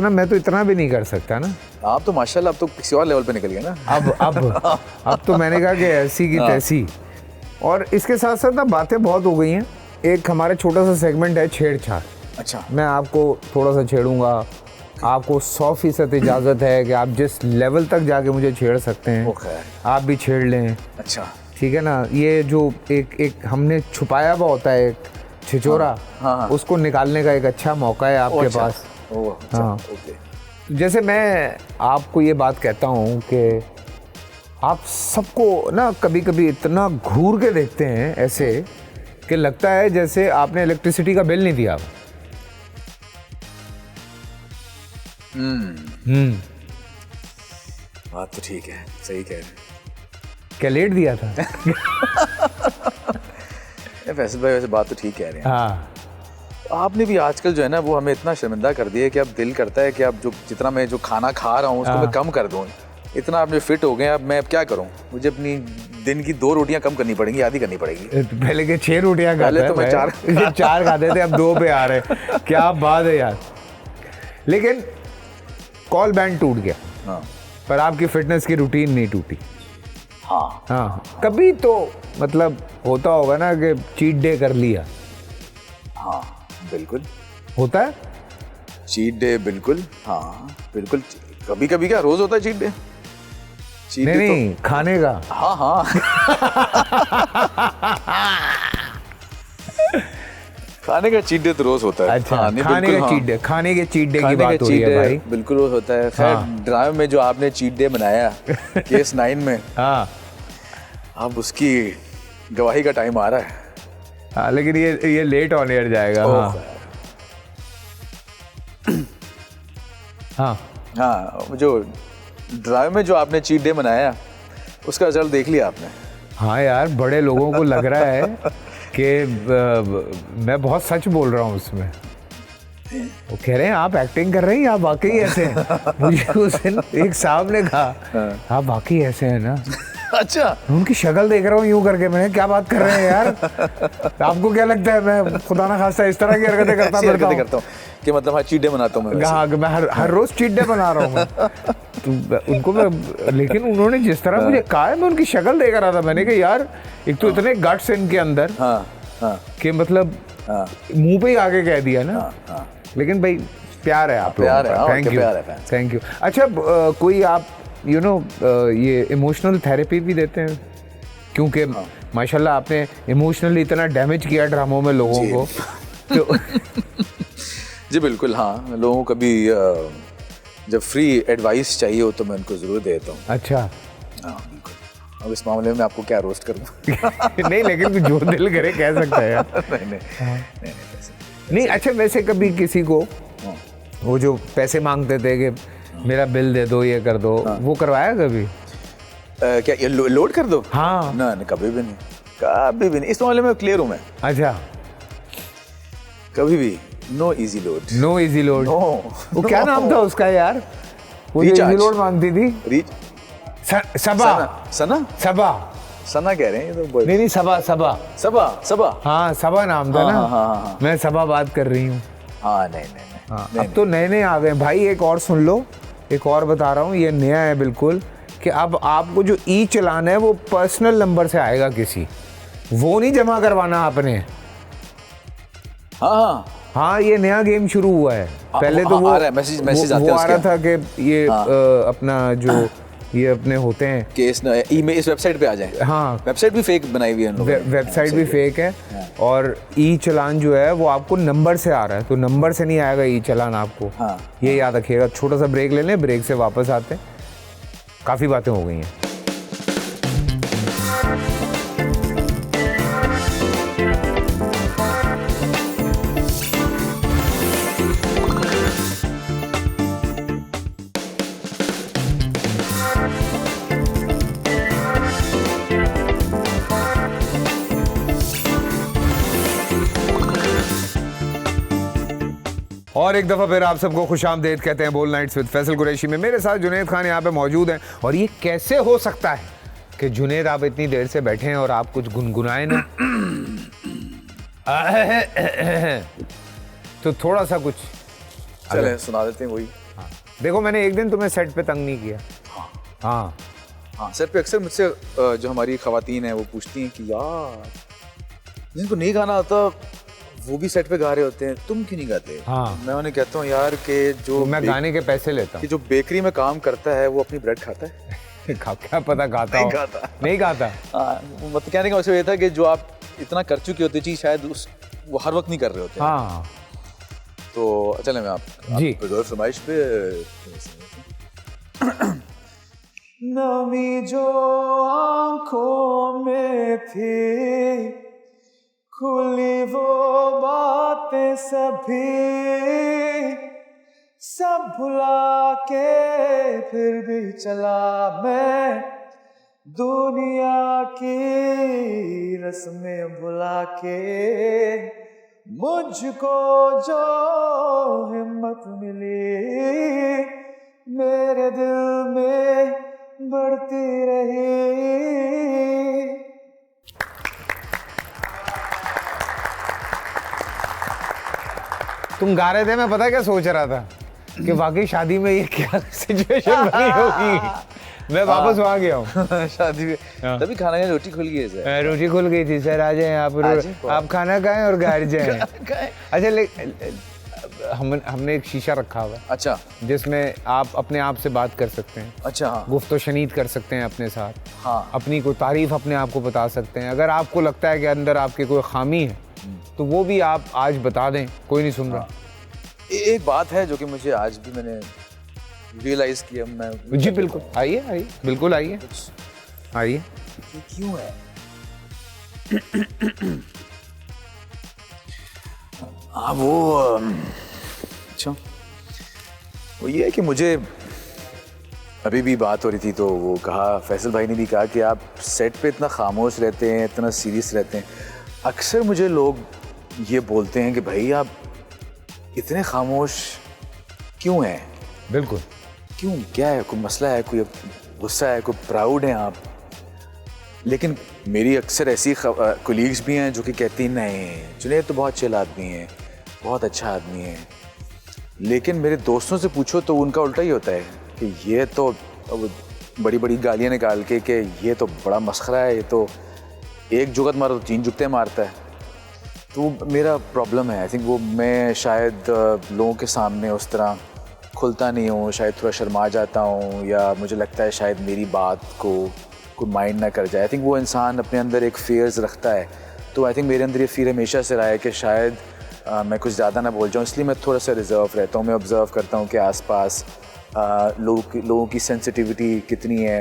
मैं तो इतना भी नहीं कर सकता ना। आप तो माशाल्लाह अब तो किसी और लेवल पे निकल गए ना। अब तो मैंने कहा कि ऐसी की तैसी। और इसके साथ साथ ना बातें बहुत हो गई हैं। एक हमारा छोटा सा सेगमेंट है छेड़छाड़। अच्छा, मैं आपको थोड़ा सा छेड़ूंगा, आपको 100% इजाज़त है कि आप जिस लेवल तक जाके मुझे छेड़ सकते हैं आप भी छेड़ लें। अच्छा ठीक है ना। ये जो एक हमने छुपाया हुआ होता है एक छिचोरा, उसको निकालने का एक अच्छा मौका है आपके पास। हाँ, जैसे मैं आपको ये बात कहता हूँ कि आप सबको ना कभी कभी इतना घूर के देखते हैं ऐसे कि लगता है जैसे आपने इलेक्ट्रिसिटी का बिल नहीं दिया। बात तो ठीक है, सही कह रहे हैं। क्या लेट दिया था? फैसल भाई वैसे बात तो ठीक कह रहे हैं। हाँ, आपने भी आजकल जो है ना वो हमें इतना शर्मिंदा कर दिया है कि अब दिल करता है कि अब जितना मैं जो खाना खा रहा हूँ उसको मैं कम कर दूँ। इतना आप फिट हो गए, अब मैं अब क्या करूँ? मुझे अपनी दिन की 2 रोटियां कम करनी पड़ेंगी, आधी करनी पड़ेगी। पहले के 6 रोटियां खाते पहले तो मैं 4 खाते थे, अब 2 पे आ रहे। क्या बात है यार। लेकिन कॉल बैंड टूट गया, हाँ, पर आपकी फिटनेस की रूटीन नहीं टूटी। हाँ हाँ, कभी तो मतलब होता होगा ना कि चीट डे कर लिया। हाँ बिल्कुल होता है चीट डे, बिल्कुल हाँ बिल्कुल। कभी कभी क्या रोज होता है चीट डे? नहीं, खाने का। हाँ हाँ खाने का चीट डे तो रोज होता है। अच्छा, खाने का चीट डे, खाने के चीट डे की बात हो रही है भाई। बिल्कुल रोज होता है। खैर ड्रामे में जो आपने चीट डे बनाया केस 9 में, हाँ, अब उसकी गवाही का टाइम आ रहा है। हाँ, लेकिन ये लेट ऑन एयर जाएगा। हाँ हाँ, जो ड्राइव में जो आपने चीट डे मनाया उसका रिजल्ट देख लिया आपने? हाँ यार, बड़े लोगों को लग रहा है कि मैं बहुत सच बोल रहा हूँ उसमें। वो कह रहे हैं आप एक्टिंग कर रहे हैं, आप वाकई ऐसे हैं। मुझे उस दिन एक साहब ने कहा आप वाकई ऐसे हैं ना। अच्छा, उनकी शक्ल देख रहा हूँ यूं करके, मैंने क्या बात कर रहे हैं यार। आपको क्या लगता है मैं खुदा ना खास्ता इस तरह की हरकतें करता हूँ कि मतलब हाँ चीट डे मनाता हूँ मैं हर रोज चीट डे बना रहा हूँ तो उनको मैं, लेकिन उन्होंने जिस तरह मुझे कहा है मैं उनकी शक्ल देख रहा था, मैंने कहा यार एक तो इतने गट्स इनके अंदर कि मतलब मुंह पे ही आके कह दिया ना लेकिन भाई प्यार है आप प्यार है, थैंक यू प्यार है fans। Thank you. अच्छा कोई आप ये इमोशनल थेरेपी भी देते हैं क्योंकि माशाल्लाह आपने इमोशनली इतना डैमेज किया ड्रामों में लोगों को तो जी बिल्कुल, हाँ, लोगों को कभी जब फ्री एडवाइस चाहिए हो तो मैं उनको ज़रूर देता हूँ। अच्छा हाँ बिल्कुल। अब इस मामले में आपको क्या रोस्ट करूँ? नहीं लेकिन जो दिल करे कह सकता है यार। नहीं अच्छा वैसे कभी किसी को वो जो पैसे मांगते थे कि मेरा बिल दे दो ये कर दो वो करवाया कभी? क्या ये लोड कर दो? हाँ ना कभी भी नहीं, कभी भी नहीं। इस मामले में क्लियर हूँ मैं। अच्छा कभी भी no easy load. No easy load. वो क्या नाम था उसका यार? वो Recharge। इजी लोड मांगती थी। सबा सना सना कह रहे हैं ये तो। नहीं सबा सबा सबा हाँ सबा नाम था ना। हाँ। मैं सबा बात कर रही हूँ। हाँ नहीं हाँ, अब तो नए नए आ गए भाई। एक और सुन लो, एक और बता रहा हूँ, ये नया है बिल्कुल कि अब आपको जो ई चलान है वो पर्सनल नंबर से आएगा किसी, वो नहीं जमा करवाना आपने। हाँ ये नया गेम शुरू हुआ है। पहले तो वो आ रहा है, मैसेज आते हैं वो आ रहा था कि ये अपना जो ये अपने होते हैं केस ना ईमेल इस वेबसाइट पे आ जाए। हाँ वेबसाइट भी फेक बनाई हुई है इन लोगों ने। वेबसाइट भी फेक है और ई चलान जो है वो आपको नंबर से आ रहा है, तो नंबर से नहीं आएगा ई चलान आपको। ये याद रखिएगा। छोटा सा ब्रेक ले लें, ब्रेक से वापस आते हैं। काफ़ी बातें हो गई हैं। और एक दफ़ा फिर आप सबको खुशामदीद कहते हैं बोल नाइट्स विद फैसल कुरैशी में। मेरे साथ जुनैद खान यहाँ पे मौजूद हैं और ये कैसे हो सकता है कि जुनैद आप इतनी देर से बैठे हैं और आप कुछ गुनगुनाए ना? तो थोड़ा सा कुछ चले सुना देते हैं वही। हाँ। देखो मैंने एक दिन तुम्हें सेट पे तंग नहीं किया। हाँ सेट पे अक्सर मुझसे जो हमारी खवातीन है वो पूछती हैं कि यार जिनको नहीं गाना आता वो भी सेट पे गा रहे होते हैं, तुम क्यों नहीं गाते? मैं उन्हें कहता हूँ यार कि जो तो मैं गाने के पैसे लेता हूँ। जो बेकरी में काम करता है वो अपनी ब्रेड खाता है। क्या पता गाता नहीं गाता। मतलब कहने का मतलब ये था कि जो आप इतना कर चुके होते चीज शायद वो हर वक्त नहीं कर रहे होते। हाँ तो चले मैं आप फरमाइश पे नमी जो आंखों में थी खुली वो बातें सभी सब भुला के फिर भी चला मैं दुनिया की रस्में भुला के मुझको जो हिम्मत मिली मेरे दिल में बढ़ती रही। तुम गा रहे थे, मैं पता क्या सोच रहा था कि वाकई शादी में ये क्या सिचुएशन बनी होगी। मैं वापस वहाँ गया हूँ शादी में तभी खाना खाने रोटी खुल गई है। रोटी खुल गई थी सर। आ जाएं आप खाना खाएं और घर जाएं। अच्छा हमने एक शीशा रखा हुआ है। अच्छा जिसमें आप अपने आप से बात कर सकते हैं। अच्छा गुफ्तो शनीद कर सकते हैं अपने साथ। हाँ अपनी कोई तारीफ अपने आप को बता सकते हैं। अगर आपको लगता है कि अंदर आपकी कोई खामी है तो वो भी आप आज बता दें, कोई नहीं सुन रहा। एक बात है जो कि मुझे आज भी मैंने रियलाइज किया। मैं जी बिल्कुल आइए बिल्कुल आइए क्यों है वो अच्छा वो ये है कि मुझे अभी भी बात हो रही थी तो वो कहा, फैसल भाई ने भी कहा कि आप सेट पे इतना खामोश रहते हैं, इतना सीरियस रहते हैं। अक्सर मुझे लोग ये बोलते हैं कि भाई आप इतने खामोश क्यों हैं? बिल्कुल क्यों, क्या है, कोई मसला है, कोई गुस्सा है, कोई प्राउड हैं आप? लेकिन मेरी अक्सर ऐसी कोलीग्स भी हैं जो कि कहती नहीं जुनैद तो बहुत चिल आदमी है, बहुत अच्छा आदमी है। लेकिन मेरे दोस्तों से पूछो तो उनका उल्टा ही होता है कि ये तो बड़ी बड़ी गालियाँ निकाल के कि ये तो बड़ा मस्खरा है, ये तो एक जुगत मारो तो 3 जुगते मारता है। तो मेरा प्रॉब्लम है, आई थिंक वो मैं शायद लोगों के सामने उस तरह खुलता नहीं हूँ, शायद थोड़ा शर्मा जाता हूँ, या मुझे लगता है शायद मेरी बात को माइंड ना कर जाए। आई थिंक वो इंसान अपने अंदर एक फियर्स रखता है, तो आई थिंक मेरे अंदर ये फियर हमेशा से रहा है कि शायद मैं कुछ ज़्यादा ना बोल जाऊँ, इसलिए मैं थोड़ा सा रिजर्व रहता हूँ। मैं ऑब्ज़र्व करता हूँ कि आसपास लोगों की सेंसिटिविटी कितनी है,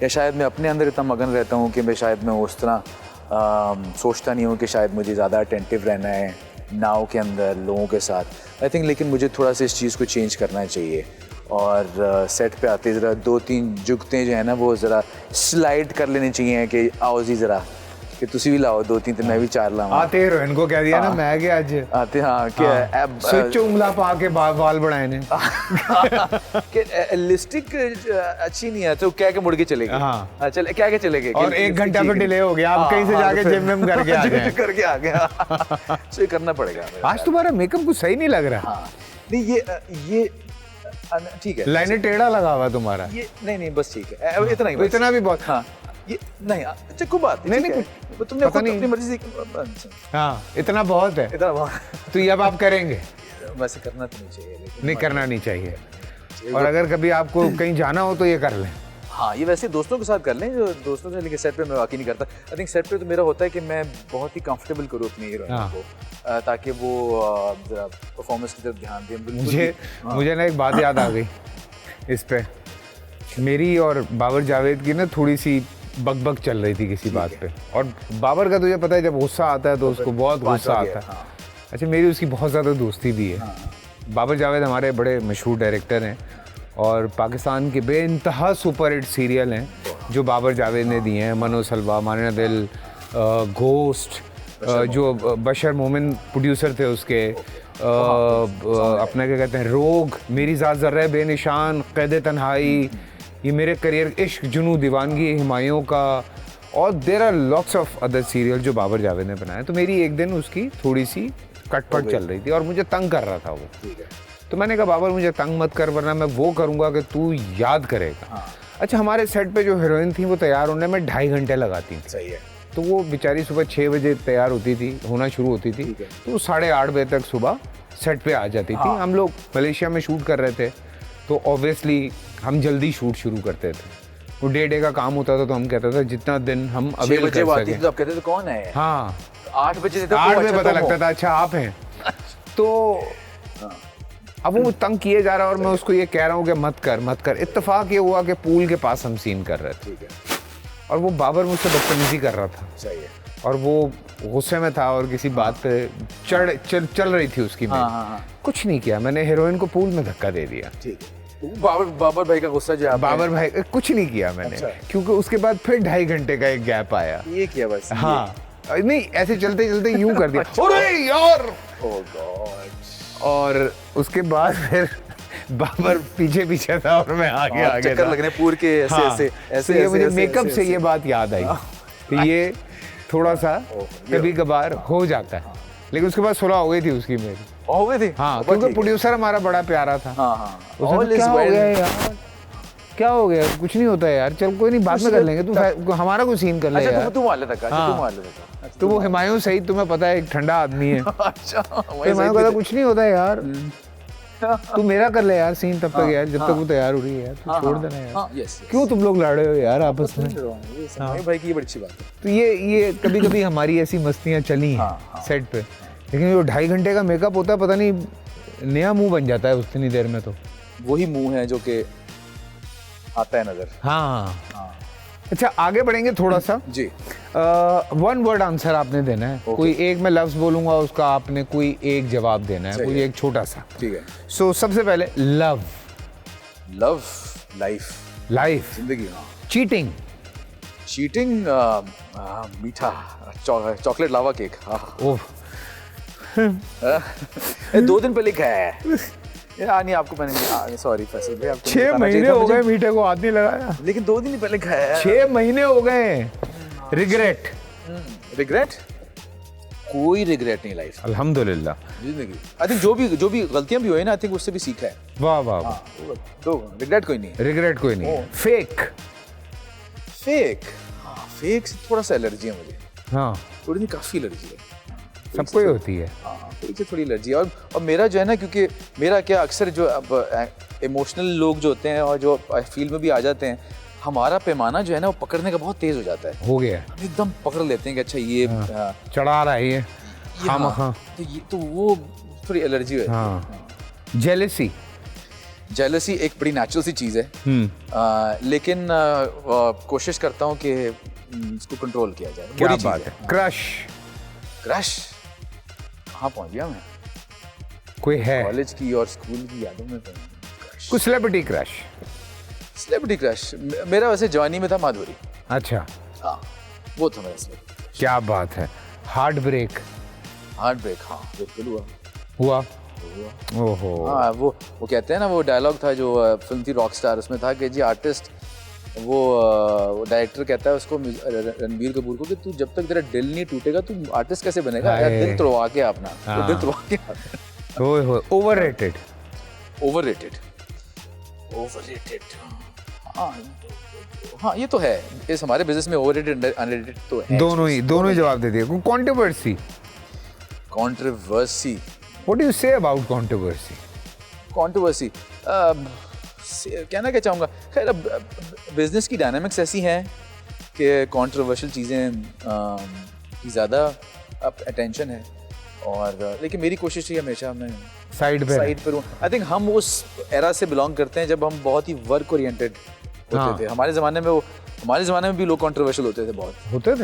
या शायद मैं अपने अंदर इतना मगन रहता हूँ कि मैं उस तरह सोचता नहीं हूँ कि शायद मुझे ज़्यादा अटेंटिव रहना है नाव के अंदर लोगों के साथ। आई थिंक लेकिन मुझे थोड़ा सा इस चीज़ को चेंज करना चाहिए, और सेट पे आते ज़रा 2-3 जुगतें जो है ना वो ज़रा स्लाइड कर लेनी चाहिए कि आओ जी ज़रा कि तुसी भी लाओ 2-3 तो मैं भी 4 लाऊं। आते हीरोइन को कह दिया ना मैं क्या आज आते हाँ क्या स्विच उंगला पा के बाल बढ़ाए ने कि लिस्टिक अच्छी नहीं है तो क्या के मुड़ के चलेगी। हाँ चल क्या के चलेगी और 1 घंटा पे डिले हो गया, आप कहीं से जाके जिम में करके आ गए तो ये करना पड़ेगा। आज तुम्हारा मेकअप कुछ सही नहीं लग रहा। नहीं ये ठीक है, लाइनें टेढ़ा लगा हुआ तुम्हारा। ये नहीं बस ठीक है, इतना ही, इतना भी बहुत। हाँ ये नहीं अच्छा कोई बात नहीं, तुमने खुद अपनी मर्जी से। हाँ इतना बहुत है, इतना बहुत तो ये अब आप करेंगे। वैसे करना तो नहीं चाहिए, लेकिन नहीं करना नहीं चाहिए, और अगर कभी आपको कहीं जाना हो तो ये कर लें। हाँ ये वैसे दोस्तों के साथ कर लें, जो दोस्तों से, लेकिन सेट पे मैं वाकई नहीं करता। आई थिंक सेट पे तो मेरा होता है कि मैं बहुत ही कंफर्टेबल करूँ अपनी हीरोइन को, ताकि वो परफॉर्मेंस की तरफ ध्यान दें। मुझे ना एक बात याद आ गई इस पे, मेरी और बाबर जावेद की ना थोड़ी सी बकबक चल रही थी किसी बात पे, और बाबर का तुझे पता है जब गुस्सा आता है तो उसको बहुत गुस्सा आता है। अच्छा मेरी उसकी बहुत ज़्यादा दोस्ती भी है। बाबर जावेद हमारे बड़े मशहूर डायरेक्टर हैं, और पाकिस्तान के बेइंतहा सुपर हिट सीरियल हैं जो बाबर जावेद ने दिए हैं, मनो सलवा, मारना दिल, घोस्ट, जो बशर मोमिन प्रोड्यूसर थे उसके, अपना क्या कहते हैं, रोग, मेरी ज़ात ज़र्रा बेनिशान, क़ैद तन्हाई, ये मेरे करियर, इश्क जुनू दीवानगी हिमायूं का, और there are lots of other serial जो बाबर जावेद ने बनाए। तो मेरी एक दिन उसकी थोड़ी सी कटपट चल रही थी और मुझे तंग कर रहा था वो। तो मैंने कहा बाबर मुझे तंग मत कर, वरना मैं वो करूँगा कि तू याद करेगा। अच्छा हमारे सेट पे जो हीरोइन थी वो तैयार होने में 2.5 घंटे लगाती थी। सही है। तो वो बेचारी सुबह 6 बजे तैयार होती थी, होना शुरू होती थी, तो 8:30 बजे तक सुबह सेट पे आ जाती थी। हम लोग मलेशिया में शूट कर रहे थे, तो ऑब्वियसली हम जल्दी शूट शुरू करते थे। वो डे का काम होता था, तो हम कहते थे जितना दिन हम अवेल कर सकें। तो आप कहते थे कौन है? हाँ 8 बजे पता लगता था अच्छा आप हैं। तो अब वो तंग किए जा रहा है और मैं उसको ये कह रहा हूँ कि मत कर। इत्तेफाक ये हुआ कि पूल के पास हम सीन कर रहे थे, और वो बाबर मुझसे बदतमीजी कर रहा था। सही है। और वो गुस्से में था और किसी बात पे चल रही थी उसकी। कुछ नहीं किया मैंने, हीरोइन को पूल में धक्का दे दिया। ठीक है। बाबर भाई का गुस्सा जो बाबर भाई कुछ नहीं किया मैंने। अच्छा। क्योंकि उसके बाद फिर 2.5 घंटे का एक गैप आया। ये किया बस। हाँ नहीं ऐसे चलते चलते यूं कर दिया। अरे यार ओह गॉड। और उसके बाद फिर बाबर पीछे था और मैं आगे चक्कर लगने पूर के ऐसे ये मुझे मेकअप से ये बात याद आई कि ये थोड़ा सा कभी कभार हो जाता है, लेकिन उसके बाद सुलह हो गई थी उसकी मेरी। हो गई थी? हाँ क्योंकि प्रोड्यूसर हमारा बड़ा प्यारा था। क्या हो गया यार, क्या हो गया, कुछ नहीं होता है यार, चल कोई नहीं बाद में कर लेंगे, तू हमारा कोई सीन कर ले यार। तू मान लेता था। तो वो हुमायूं सही, तुम्हें पता है एक ठंडा आदमी है। अच्छा हुमायूं कहता कुछ नहीं होता है यार, तू मेरा कर ले यार सीन तब तक यार, जब तक वो तैयार हो रही है यार, तू छोड़ देना यार। क्यों तुम लोग लड़ रहे हो यार आपस में? भाई की ये बड़ी अच्छी बात है। तो ये कभी कभी हमारी ऐसी मस्तियाँ चली हैं सेट पे, लेकिन जो 2.5 घंटे का मेकअप होता है, पता नहीं नया मुंह बन जाता है उतनी देर में। तो वही मुंह है जो कि आता है नजर। हाँ अच्छा आगे बढ़ेंगे थोड़ा सा जी। 1 वर्ड आंसर आपने देना है। कोई एक मैं लफ्ज बोलूंगा, उसका आपने कोई एक जवाब देना है, कोई एक छोटा सा। ठीक है। सो सबसे पहले लव। लाइफ जिंदगी। चीटिंग। मीठा चॉकलेट लावा केक। ओह 2 दिन पहले खाया है यार। नहीं आपको मैंने सॉरी फैसल भाई, आपको 6 महीने हो गए मीठे को हाथ नहीं लगाया, लेकिन 2 दिन ही पहले खाया है। 6 महीने हो गए। रिग्रेट कोई रिग्रेट नहीं लाइफ, अल्हम्दुलिल्लाह। जिंदगी आई थिंक जो भी गलतियां भी हुई ना, आई थिंक उससे भी सीखा है। वाह तो रिग्रेट कोई नहीं है। फेक से थोड़ा सा एलर्जी है मुझे। हाँ थोड़ी नहीं, काफी एलर्जी है। सबको ही होती है। हाँ, थोड़ी एलर्जी है। और मेरा जो है ना, क्योंकि मेरा क्या अक्सर जो अब इमोशनल लोग जो होते हैं और जो फील्ड में भी आ जाते हैं, हमारा पैमाना जो है ना वो पकड़ने का बहुत तेज हो जाता है। हो गया, हम एकदम पकड़ लेते हैं कि अच्छा ये चढ़ा रहा है ये हाँ, तो ये तो वो थोड़ी एलर्जी है। हाँ। जेलेसी एक बड़ी नेचुरल सी चीज़ है, लेकिन कोशिश करता हूँ कि इसको कंट्रोल किया जाए। क्या बात है। क्रश कहाँ पहुँच गया मैं? कोई है कॉलेज की और स्कूल की यादों में? कुछ सेलिब्रिटी क्रश? मेरा वैसे जवानी में था माधुरी। अच्छा, हाँ, वो था मेरा सेलिब्रिटी क्रश। क्या बात है। Heartbreak? हाँ, बिल्कुल हुआ। ओहो। हाँ, वो कहते हैं ना, वो डायलॉग था जो फिल्म थी रॉकस्टार, उसमें था कि जी आर्टिस्ट, वो डायरेक्टर कहता है उसको, रणबीर कपूर को, कि तू जब तक तेरा दिल नहीं टूटेगा तू आर्टिस्ट कैसे बनेगा? यार दिल तोड़वा के अपना, तो दिल तोड़वा के। ओवररेटेड? हाँ, ये तो है, इस हमारे बिजनेस में ओवररेटेड अनरेटेड तो है। दोनों ही जवाब दे दिए। Controversy? What do you say about controversy? कहना क्या चाहूँगा, खैर अब बिजनेस की डायनामिक्स ऐसी हैं कि कंट्रोवर्शियल चीज़ें की ज़्यादा अब अटेंशन है, और लेकिन मेरी कोशिश है हमेशा मैं साइड पर हूँ। आई थिंक हम उस एरा से बिलोंग करते हैं जब हम बहुत ही वर्क ओरिएंटेड होते थे। हमारे ज़माने में भी लोग कंट्रोवर्शियल होते थे, बहुत होते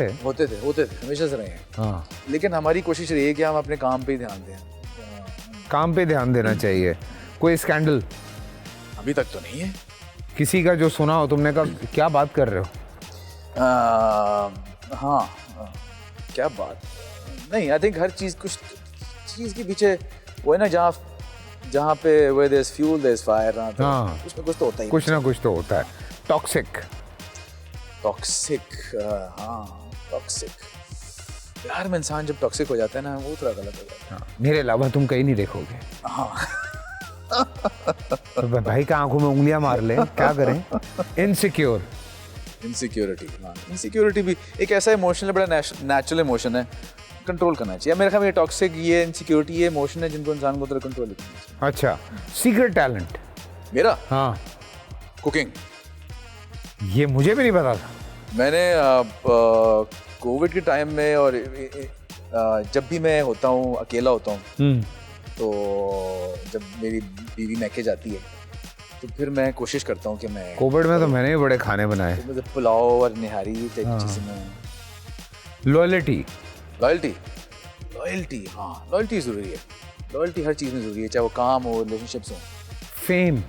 थे, हमेशा से रहे हैं। हाँ। लेकिन हमारी कोशिश रही है कि हम अपने काम पे ही ध्यान दें। काम पे ध्यान देना चाहिए। कोई स्कैंडल? अभी तक तो नहीं है किसी का जो सुना हो तुमने, कहा क्या बात कर रहे हो? हाँ, क्या बात नहीं। आई थिंक हर चीज़, कुछ चीज़ के पीछे वो है ना, जहाँ पे where there's fuel there's fire, हाँ, उसमें कुछ तो होता ही, कुछ ना कुछ तो होता है। टॉक्सिक? हाँ, यार में इंसान जब टॉक्सिक हो जाता है ना, वो थोड़ा गलत हो जाता है। हाँ, मेरे अलावा तुम कहीं नहीं देखोगे। हाँ। तो भाई का आंखों में उंगलियां मार ले, क्या करें। इनसिक्योरिटी भी एक ऐसा इमोशन है, बड़ा नेचुरल इमोशन है, कंट्रोल करना चाहिए। मेरे ख्याल में ये टॉक्सिक, ये इनसिक्योरिटी, ये इमोशन है जिनको इंसान को तरह कंट्रोल करना चाहिए। अच्छा, सीक्रेट टैलेंट? मेरा? हाँ, कुकिंग। ये मुझे भी नहीं पता था। मैंने कोविड के टाइम में, और जब भी मैं होता हूँ, अकेला होता हूँ, तो जब मेरी बीवी मैके जाती है तो फिर मैं कोशिश करता हूँ कि मैं, कोविड में तो मैंने भी बड़े खाने बनाए, तो मतलब पुलाव और निहारी टाइप चीज़ें में। लॉयल्टी? हाँ, लॉयल्टी ज़रूरी है। लॉयल्टी हर चीज़ में ज़रूरी है, चाहे वो काम हो, रिलेशनशिप्स हो। फेम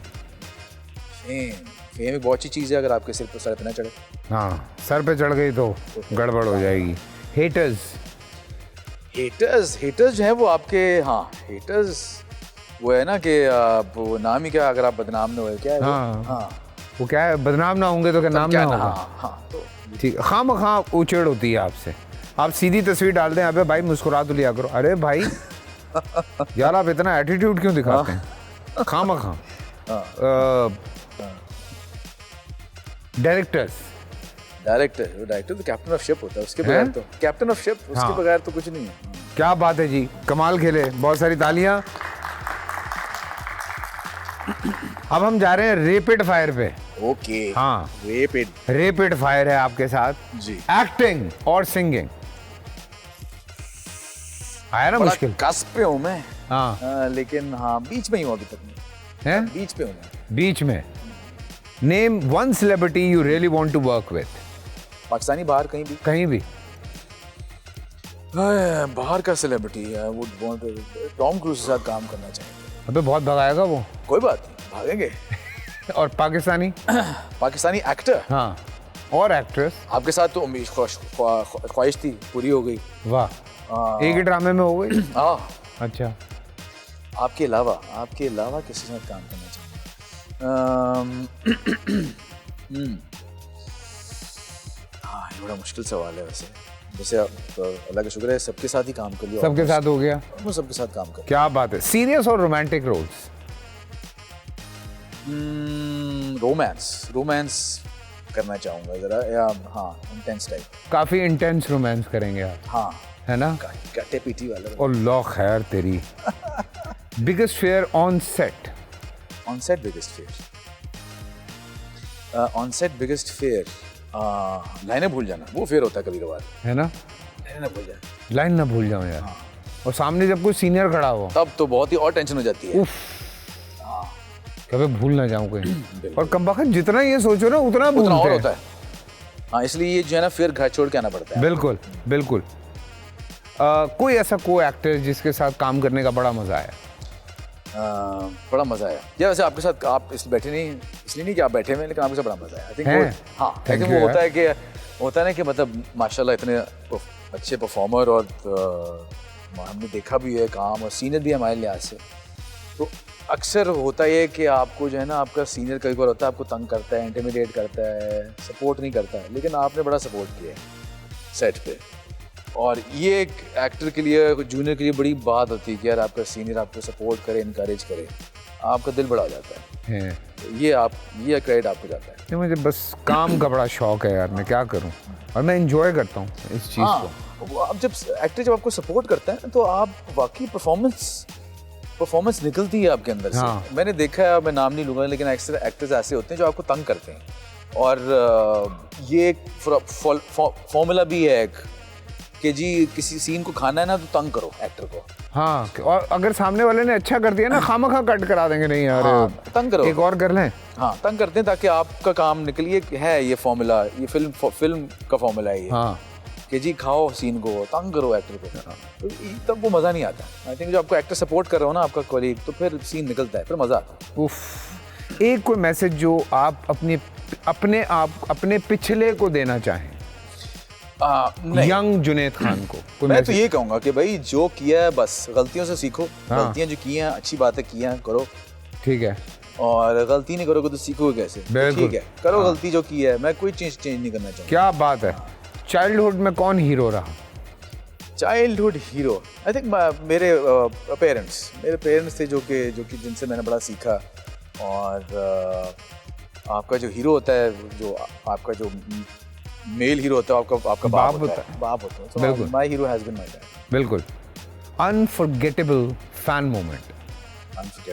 एक बहुत अच्छी चीज़ है, अगर आपके सर पे ना चढ़े। हाँ, सर पे चढ़ गई तो गड़बड़ हो जाएगी। हेटर्स जो है वो आपके, हाँ, हेटर्स वो है ना कि वो नाम ही क्या, अगर आप बदनाम ना हो, क्या है? हाँ, वो क्या है, बदनाम ना होंगे तो क्या नाम ना होगा। हाँ, तो ठीक। खाम उछेड़ होती है आपसे, आप सीधी तस्वीर डाल दें, अबे भाई मुस्कुरा तो लिया करो। अरे भाई यार, आप इतना एटीट्यूड क्यों दिखाते हैं? खाम डायरेक्टर तो कैप्टन ऑफ शिप होता है, उसके बगैर तो कैप्टन ऑफ शिप, उसके बगैर तो कुछ नहीं है। क्या बात है जी, कमाल खेले, बहुत सारी तालियां। अब हम जा रहे हैं रैपिड फायर पे। ओके। हाँ, रैपिड फायर है आपके साथ जी। एक्टिंग और सिंगिंग, आया ना मुश्किल? कस्प पे हूँ मैं। हाँ, लेकिन हाँ, बीच में ही हूँ अभी तक मैं। हैं? बीच पे हूँ मैं। बीच में। Name one celebrity you really want to work with. Pakistani, बाहर कहीं भी? बाहर का सेलिब्रिटी है, वुड वांट टॉम क्रूज के साथ काम करना चाहिए। अबे बहुत भगाएगा वो। कोई बात नहीं, भागेंगे। और पाकिस्तानी एक्टर? हाँ, और एक्ट्रेस? आपके साथ तो उम्मीद, ख्वाहिश थी, पूरी हो गई। वाह, एक ही ड्रामे में हो गई। हाँ। अच्छा, आपके अलावा किसी के साथ काम करना चाहिए? हाँ, ये बड़ा मुश्किल सवाल है वैसे। जैसे अल्लाह का शुक्र है, सबके साथ ही काम कर लिया। सबके साथ हो गया? वो सबके साथ काम कर। क्या बात है। सीरियस और रोमांटिक रोल्स? रोमांस करना चाहूँगा ज़रा, या हाँ, इंटेंस टाइप। काफ़ी इंटेंस रोमांस करेंगे आप? हाँ, है ना, काटे पीटी वाला। और लो खैर तेरी। Biggest fear on set? On set biggest fear, on set biggest fear, लाइनें भूल जाना, वो फेयर होता है कभी कभार, है ना, लाइनें ना भूल जाए, लाइन ना भूल जाओ यार। और सामने जब कोई सीनियर खड़ा हो तब तो बहुत ही और टेंशन हो जाती है। उफ, कभी भूल ना जाऊं कोई। और कमबख्त जितना ये सोचो ना उतना उतना भूलते और हैं। होता है। हाँ, इसलिए ये जो है ना फिर घर छोड़ के आना पड़ता है। बिल्कुल बिल्कुल। कोई ऐसा को एक्टर जिसके साथ काम करने का बड़ा मजा आया? बड़ा मजा आया या वैसे आपके साथ, आप इस बैठे नहीं इसलिए नहीं कि आप बैठे हुए, लेकिन आपके साथ बड़ा मजा आया। आई थिंक है? हाँ, आई Thank थिंक you वो होता यार। है कि होता है ना कि मतलब माशाल्लाह इतने अच्छे परफॉर्मर, और हमने देखा भी है काम, और सीनियर भी हमारे लिहाज से। तो अक्सर होता ये है कि आपको जो है ना, आपका सीनियर कई बार होता है आपको तंग करता है, इंटिमिडेट करता है, सपोर्ट नहीं करता है, लेकिन आपने बड़ा सपोर्ट किया है सेट पे। और ये एक एक्टर के लिए, जूनियर के लिए बड़ी बात होती है कि यार आपका सीनियर आपको सपोर्ट करे, इनकरेज करे, आपका दिल बड़ा हो जाता है। तो ये क्रेडिट आपको जाता है। नहीं, मुझे बस काम का बड़ा शौक है यार, मैं क्या करूं, और मैं एंजॉय करता हूं इस चीज़ को। अब जब एक्टर जब आपको सपोर्ट करता है तो आप वाकई परफॉर्मेंस निकलती है आपके अंदर से। मैंने देखा है, मैं नाम नहीं लूँगा, लेकिन अक्सर एक्टर्स ऐसे होते हैं जो आपको तंग करते हैं, और ये एक फॉर्मूला भी है एक कि जी किसी सीन को खाना है ना तो तंग करो एक्टर को। हाँ, और अगर सामने वाले ने अच्छा कर दिया ना, खामखा कट करा देंगे, नहीं यार तंग करो, एक और कर लें। हाँ, तंग करते हैं ताकि आपका काम निकलिए। है ये फॉर्मूला, ये फिल्म का फॉर्मूला है ये। हाँ, कि जी खाओ सीन को, तंग करो एक्टर को, तो तब वो मज़ा नहीं आता। आई थिंक जो आपको एक्टर सपोर्ट कर रहा हो ना, आपका कॉलीग, तो फिर सीन निकलता है, फिर मज़ा आता है। उफ, एक कोई मैसेज जो आप अपने पिछले को देना चाहें, यंग जुनैद खान को? मैं तो ये कहूँगा कि भाई जो किया है बस गलतियों से सीखो। गलतियाँ जो की हैं, अच्छी बातें की हैं, करो, ठीक है, और गलती नहीं करोगे तो सीखोगे कैसे? ठीक है, करो गलती जो की है। मैं कोई चेंज नहीं करना चाहूँगा। क्या बात है। चाइल्डहुड में कौन हीरो रहा? चाइल्डहुड हीरो, आई थिंक मेरे पेरेंट्स थे जो कि जिनसे मैंने बड़ा सीखा। और आपका जो हीरो होता है, जो आपका जो मेल हीरो होता है, आपका बाप होता है। बिल्कुल, my hero has been my dad. बिल्कुल। Unforgettable fan moment?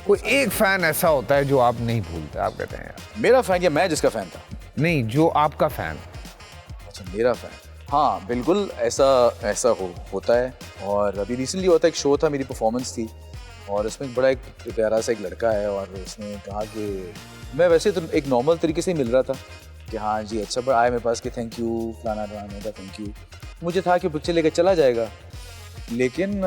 कोई एक फैन ऐसा होता है जो आप नहीं भूलते, आप कहते हैं यार मेरा फैन, या मैं जिसका फैन था? नहीं, जो आपका फैन। अच्छा, मेरा फैन। हाँ, बिल्कुल ऐसा होता है। और अभी रिसेंटली होता है, एक शो था, मेरी परफॉर्मेंस थी, और उसमें एक बड़ा एक प्यारा सा एक लड़का है, और उसने कहा कि मैं वैसे तो एक नॉर्मल तरीके से ही मिल रहा था कि हाँ जी अच्छा, पर आए मेरे पास कि थैंक यू फलाना का थैंक यू। मुझे था कि पिक्चर लेकर चला जाएगा, लेकिन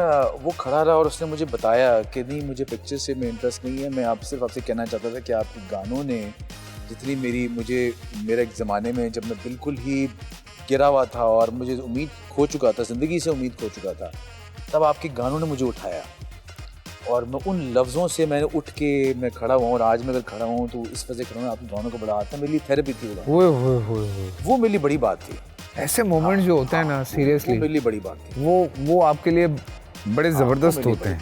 वो खड़ा रहा और उसने मुझे बताया कि नहीं, मुझे पिक्चर से में इंटरेस्ट नहीं है, मैं आपसे कहना चाहता था कि आपके गानों ने जितनी मेरे एक ज़माने में जब मैं बिल्कुल ही गिरा हुआ था और मुझे उम्मीद खो चुका था, ज़िंदगी से उम्मीद खो चुका था, तब आपके गानों ने मुझे उठाया, और मैं उन लफ्ज़ों से मैंने उठ के मैं खड़ा हुआ, और आज मैं अगर खड़ा हूँ तो इस वजह खड़ा हूँ, आपके गानों को बड़ा आता है। मेरे लिए थेरेपी थी वो मेरे लिए बड़ी बात थी। ऐसे मोमेंट जो होते हैं ना, सीरियसली वो मेरे लिए बड़ी बात थी। वो आपके लिए बड़े ज़बरदस्त होते हैं।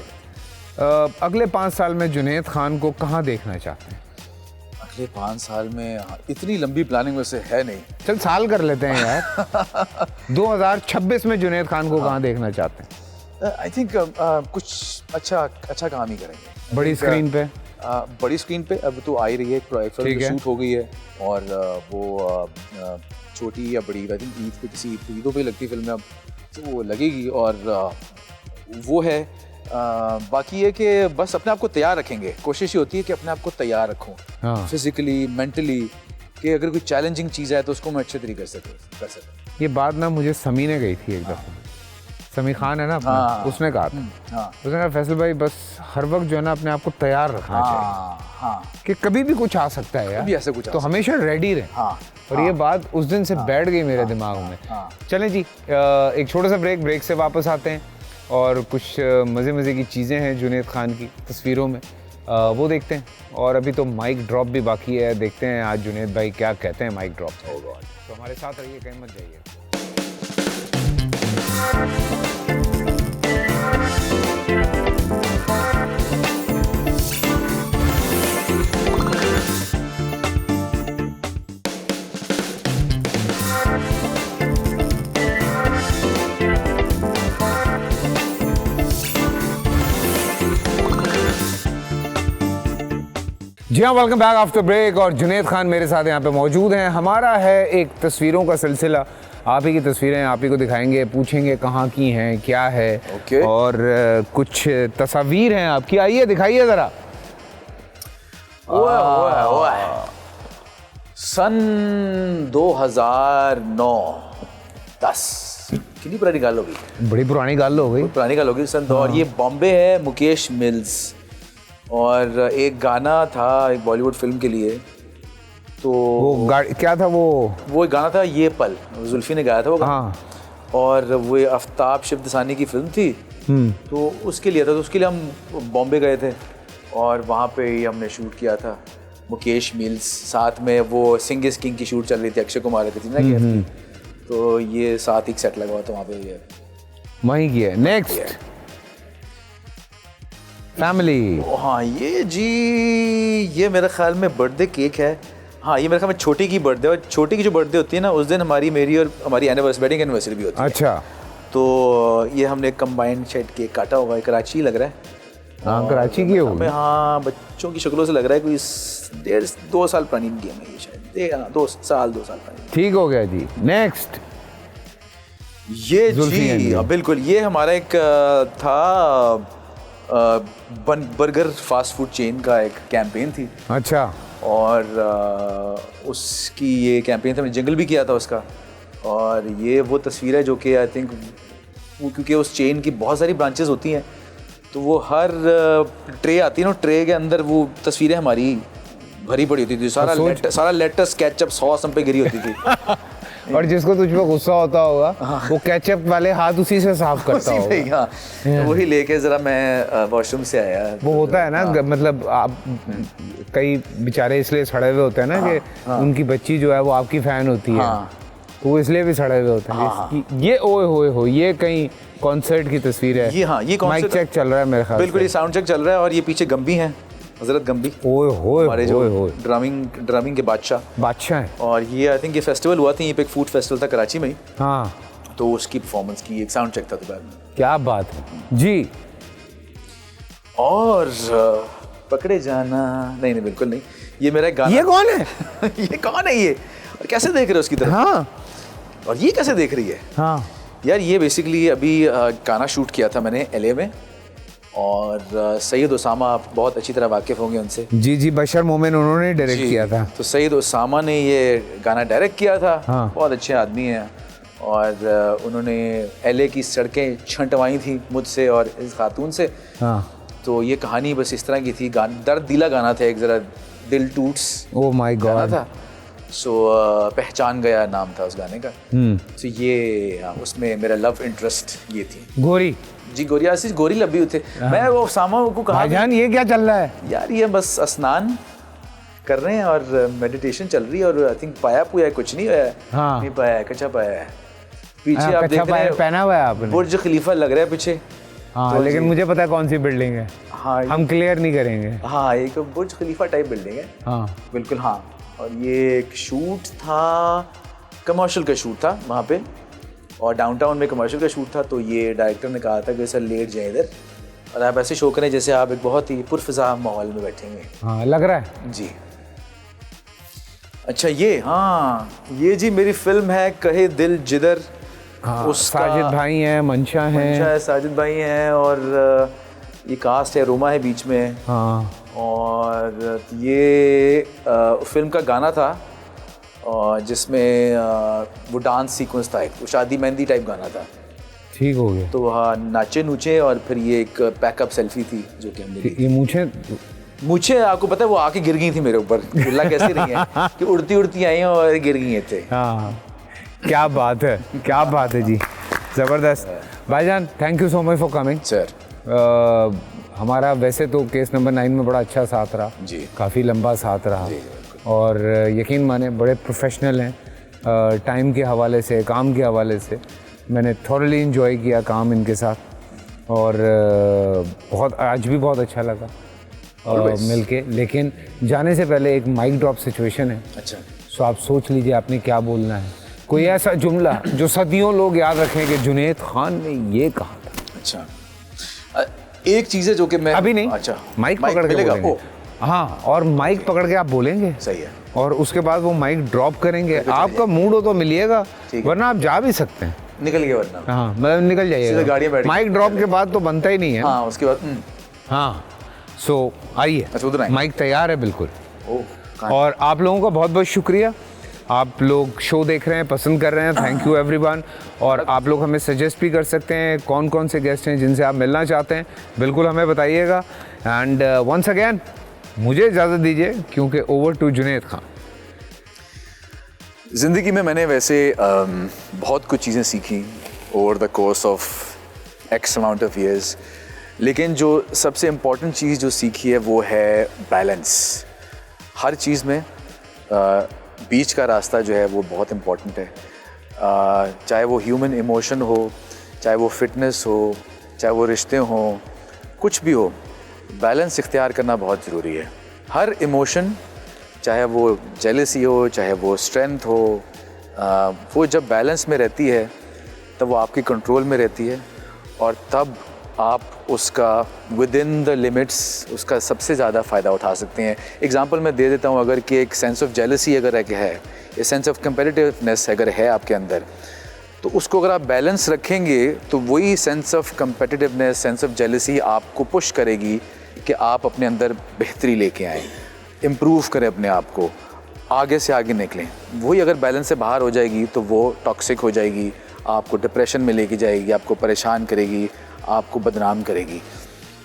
अगले 5 साल में जुनैद खान को कहाँ देखना चाहते हैं? अगले 5 साल में इतनी लंबी प्लानिंग वैसे है नहीं। चल साल कर लेते हैं यार। 2026 में जुनैद खान को कहाँ देखना चाहते हैं? आई थिंक कुछ अच्छा काम ही करेंगे बड़ी स्क्रीन पे। बड़ी स्क्रीन पे अब तो आ ही रही है, एक फिल्म शूट हो गई है, और वो छोटी या बड़ी, आई थिंक ईद पे, किसी ईदों पे लगती फिल्म में अब तो वो लगेगी, और वो है। बाकी ये कि बस अपने आप को तैयार रखेंगे, कोशिश ये होती है कि अपने आप को तैयार रखूँ, फिजिकली, मेंटली, कि अगर कोई चैलेंजिंग चीज़ है तो उसको मैं अच्छे तरीके से कर सकूँ। ये बात ना मुझे समी ने कही थी एक दफ़ा। समी खान है ना अपना, उसने कहा था, उसने कहा फैसल भाई बस हर वक्त जो है ना अपने आप को तैयार रखना चाहिए कि कभी भी कुछ आ सकता है यार, ऐसे कुछ तो हमेशा रेडी रहे। और ये बात उस दिन से बैठ गई मेरे दिमाग में। चलें जी, एक छोटा सा ब्रेक से वापस आते हैं, और कुछ मज़े की चीज़ें हैं जुनैद खान की तस्वीरों में, वो देखते हैं। और अभी तो माइक ड्रॉप भी बाकी है, देखते हैं आज जुनैद भाई क्या कहते हैं माइक ड्रॉप। तो हमारे साथ रहिए, कहीं मत जाइए। जी हाँ, वेलकम बैक आफ्टर ब्रेक। और जुनैद खान मेरे साथ यहाँ पे मौजूद हैं। हमारा है एक तस्वीरों का सिलसिला। आप ही की तस्वीरें आप ही को दिखाएंगे, पूछेंगे कहाँ की हैं, क्या है। और कुछ तस्वीर हैं आपकी, आइए दिखाइए ज़रा। सन 2009-10 कितनी पुरानी गाल होगी? बड़ी पुरानी गाल हो गई। पुरानी गाल होगी सन 2। और ये बॉम्बे है, मुकेश मिल्स। और एक गाना था एक बॉलीवुड फिल्म के लिए, तो वो क्या था वो गाना था ये पल, जुल्फी ने गाया था वो गाना। हाँ। और वो आफ्ताब शिवदसानी की फिल्म थी, तो उसके लिए था। तो उसके लिए हम बॉम्बे गए थे और वहाँ पे ही हमने शूट किया था। मुकेश मिल्स, साथ में वो सिंग इज किंग की शूट चल रही थी, अक्षय कुमार की थी ना कि, तो ये साथ ही सेट लगा हुआ था वहाँ पे। ये वहीं की है। Next family. हाँ ये जी, ये मेरे ख्याल में बर्थडे केक है। हाँ ये मेरे ख्याल में छोटी की बर्थडे, और छोटी की जो बर्थडे होती है ना, उस दिन मेरी और हमारी वेडिंग एनिवर्सरी भी होती है। अच्छा। तो ये हमने कंबाइंड शायद केक काटा होगा। कराची लग रहा है। हाँ कराची की होगी। हाँ बच्चों की शक्लों से लग रहा है कोई 1.5-2 साल पुरानी गेम है ये शायद। 2 साल पुरानी। ठीक हो गया जी। नेक्स्ट ये जी बिल्कुल, ये हमारा एक था बर्गर फास्ट फूड चेन का एक कैंपेन थी। अच्छा। और उसकी ये कैंपेन था, मैंने जिंगल भी किया था उसका। और ये वो तस्वीर है जो कि आई थिंक क्योंकि उस चेन की बहुत सारी ब्रांचेस होती हैं, तो वो हर ट्रे आती है ना, ट्रे के अंदर वो तस्वीरें हमारी भरी पड़ी होती थी। सारा लेटस केचप सॉस हम पे गिरी होती थी। और जिसको तुझ पे गुस्सा होता होगा वो केचप वाले हाथ उसी से साफ करता होगा। हाँ, तो वही लेके जरा मैं वॉशरूम से आया। वो होता है ना, मतलब आप कई बेचारे इसलिए सड़े हुए होते हैं ना कि उनकी बच्ची जो है वो आपकी फैन होती है, तो वो इसलिए भी सड़े हुए होते हैं। ये ओए होए हो, ये कहीं कॉन्सर्ट की तस्वीर है। ये हाँ, ये माइक चेक चल रहा है मेरे ख्याल। बिल्कुल, ये साउंड चेक चल रहा है। और ये पीछे गम्बी हैं, हजरत गम्बी। ओए होए हमारे जो ड्रामिंग के बादशाह हैं। और ये आई थिंक ये फेस्टिवल हुआ था, ये पे एक फूड फेस्टिवल था कराची में ही। हाँ, तो उसकी परफॉर्मेंस की एक साउंड चेक था दोपहर में। क्या बात है जी। और पकड़े जाना नहीं बिल्कुल नहीं। ये मेरा गाना। ये कौन है? ये कौन है ये? और कैसे देख रहे हो उसकी तरफ? हाँ। और ये कैसे देख रही है? हाँ यार ये बेसिकली अभी गाना शूट किया था मैंने LA में। और सैयद ओसामा, आप बहुत अच्छी तरह वाकिफ़ होंगे उनसे। जी, बशर मोमिन उन्होंने डायरेक्ट किया था। तो सैयद ओसामा ने ये गाना डायरेक्ट किया था। हाँ। बहुत अच्छे आदमी हैं। और उन्होंने LA की सड़कें छंटवाई थी मुझसे और इस खातून से। हाँ। तो ये कहानी बस इस तरह की थी। दर्द दिला गाना था, एक ज़रा दिल टूट्स। ओह माय गॉड था। सो पहचान गया नाम था उस गाने का। तो ये उसमें मेरा लव इंटरेस्ट ये थी गोरी जी। गोरियासिस गोरी लब्बी थे। मैं वो सामा को कहा, भाईजान ये क्या चल रहा है यार? ये बस स्नान कर रहे हैं और मेडिटेशन चल रही है। और आई थिंक पाया पुया कुछ नहीं है। हाँ। नहीं पाया है, कच्चा पाया है। पीछे आप देख रहे हैं पहना हुआ है आपने, बुर्ज खलीफा लग रहा है पीछे। हाँ, तो लेकिन मुझे पता है कौन सी बिल्डिंग है। हाँ, हम क्लियर नहीं करेंगे। हाँ, एक बुर्ज खलीफा टाइप बिल्डिंग है। हाँ बिल्कुल। हाँ, और ये एक शूट था, कमर्शियल का शूट था वहाँ पे। और डाउनटाउन में कमर्शियल का शूट था। तो ये डायरेक्टर ने कहा था कि सर लेट जाए इधर और आप ऐसे शो करें जैसे आप एक बहुत ही पुरफिज़ा माहौल में बैठेंगे। हाँ, लग रहा है जी। अच्छा ये, हाँ ये जी मेरी फिल्म है कहे दिल जिधर। हाँ, साजिद भाई हैं, मंशा है, साजिद भाई हैं। और ये कास्ट है, रोमा है बीच में। हाँ। और ये फिल्म का गाना था और जिसमें वो डांस सीक्वेंस था, एक वो शादी मेहंदी टाइप गाना था। ठीक हो गया। तो हाँ, नाचे नूचे। और फिर ये एक पैकअप सेल्फी थी जो कि हमने। ये मूछें आपको पता है वो आके गिर गई थी मेरे ऊपर। गिल्ला कैसी रही है कि उड़ती उड़ती आई और गिर गई थे। हाँ, क्या बात है, क्या बात है जी, ज़बरदस्त। भाईजान thank you so much for coming sir. हमारा वैसे तो केस नंबर 9 में बड़ा अच्छा साथ रहा जी, काफ़ी लंबा साथ रहा। और यकीन माने बड़े प्रोफेशनल हैं। टाइम के हवाले से, काम के हवाले से मैंने थॉरली इन्जॉय किया काम इनके साथ। और बहुत आज भी बहुत अच्छा लगा मिलके। लेकिन जाने से पहले एक माइक ड्रॉप सिचुएशन है। अच्छा। सो आप सोच लीजिए आपने क्या बोलना है। कोई ऐसा जुमला जो सदियों लोग याद रखें कि जुनैद खान ने ये कहा था। अच्छा, एक चीज़ है जो कि मैं अभी नहीं। अच्छा, माइक पकड़ के बोलेंगे। हाँ, और माइक पकड़ के आप बोलेंगे, सही है, और उसके बाद वो माइक ड्रॉप करेंगे, आपका मूड हो तो मिलिएगा, वरना आप जा भी सकते हैं, निकल गया वरना। हाँ मतलब निकल जाइएगा, माइक ड्रॉप के बाद तो बनता ही नहीं है। हाँ उसके बाद हाँ, सो आइए, माइक तैयार है बिल्कुल। और आप लोगों का बहुत बहुत शुक्रिया, आप लोग शो देख रहे हैं, पसंद कर रहे हैं, थैंक यू एवरीवन। और आप लोग हमें सजेस्ट भी कर सकते हैं कौन कौन से गेस्ट हैं जिनसे आप मिलना चाहते हैं, बिल्कुल हमें बताइएगा। एंड वंस अगेन मुझे इजाज़त दीजिए, क्योंकि ओवर टू जुनैद खान। ज़िंदगी में मैंने वैसे बहुत कुछ चीज़ें सीखी over the course of x amount of years, लेकिन जो सबसे इम्पॉर्टेंट चीज़ जो सीखी है वो है बैलेंस। हर चीज़ में बीच का रास्ता जो है वो बहुत इम्पॉर्टेंट है, चाहे वो ह्यूमन इमोशन हो, चाहे वो फिटनेस हो, चाहे वो रिश्ते हों, कुछ भी हो, बैलेंस इख्तियार करना बहुत ज़रूरी है। हर इमोशन, चाहे वो जेलसी हो, चाहे वो स्ट्रेंथ हो, वो जब बैलेंस में रहती है तब वो आपके कंट्रोल में रहती है, और तब आप उसका विद इन द लिमिट्स उसका सबसे ज़्यादा फ़ायदा उठा सकते हैं। एग्जांपल मैं दे देता हूँ, अगर कि एक सेंस ऑफ जेलसी अगर है, ये सेंस ऑफ कंपेटिटिवनेस अगर है आपके अंदर, तो उसको अगर आप बैलेंस रखेंगे तो वही sense of competitiveness, sense of jealousy आपको पुश करेगी कि आप अपने अंदर बेहतरी लेके आएँ, इम्प्रूव करें अपने आप को, आगे से आगे निकलें। वही अगर बैलेंस से बाहर हो जाएगी तो वो टॉक्सिक हो जाएगी, आपको डिप्रेशन में लेके जाएगी, आपको परेशान करेगी, आपको बदनाम करेगी।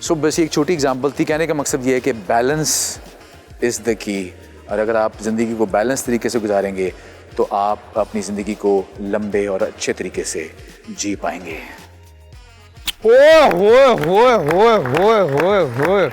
सो बस एक छोटी एग्जांपल थी, कहने का मकसद ये है कि बैलेंस इज़ द की, और अगर आप ज़िंदगी को बैलेंस तरीके से गुजारेंगे तो आप अपनी ज़िंदगी को लंबे और अच्छे तरीके से जी पाएंगे। ओए होए होए होए होए होए होए।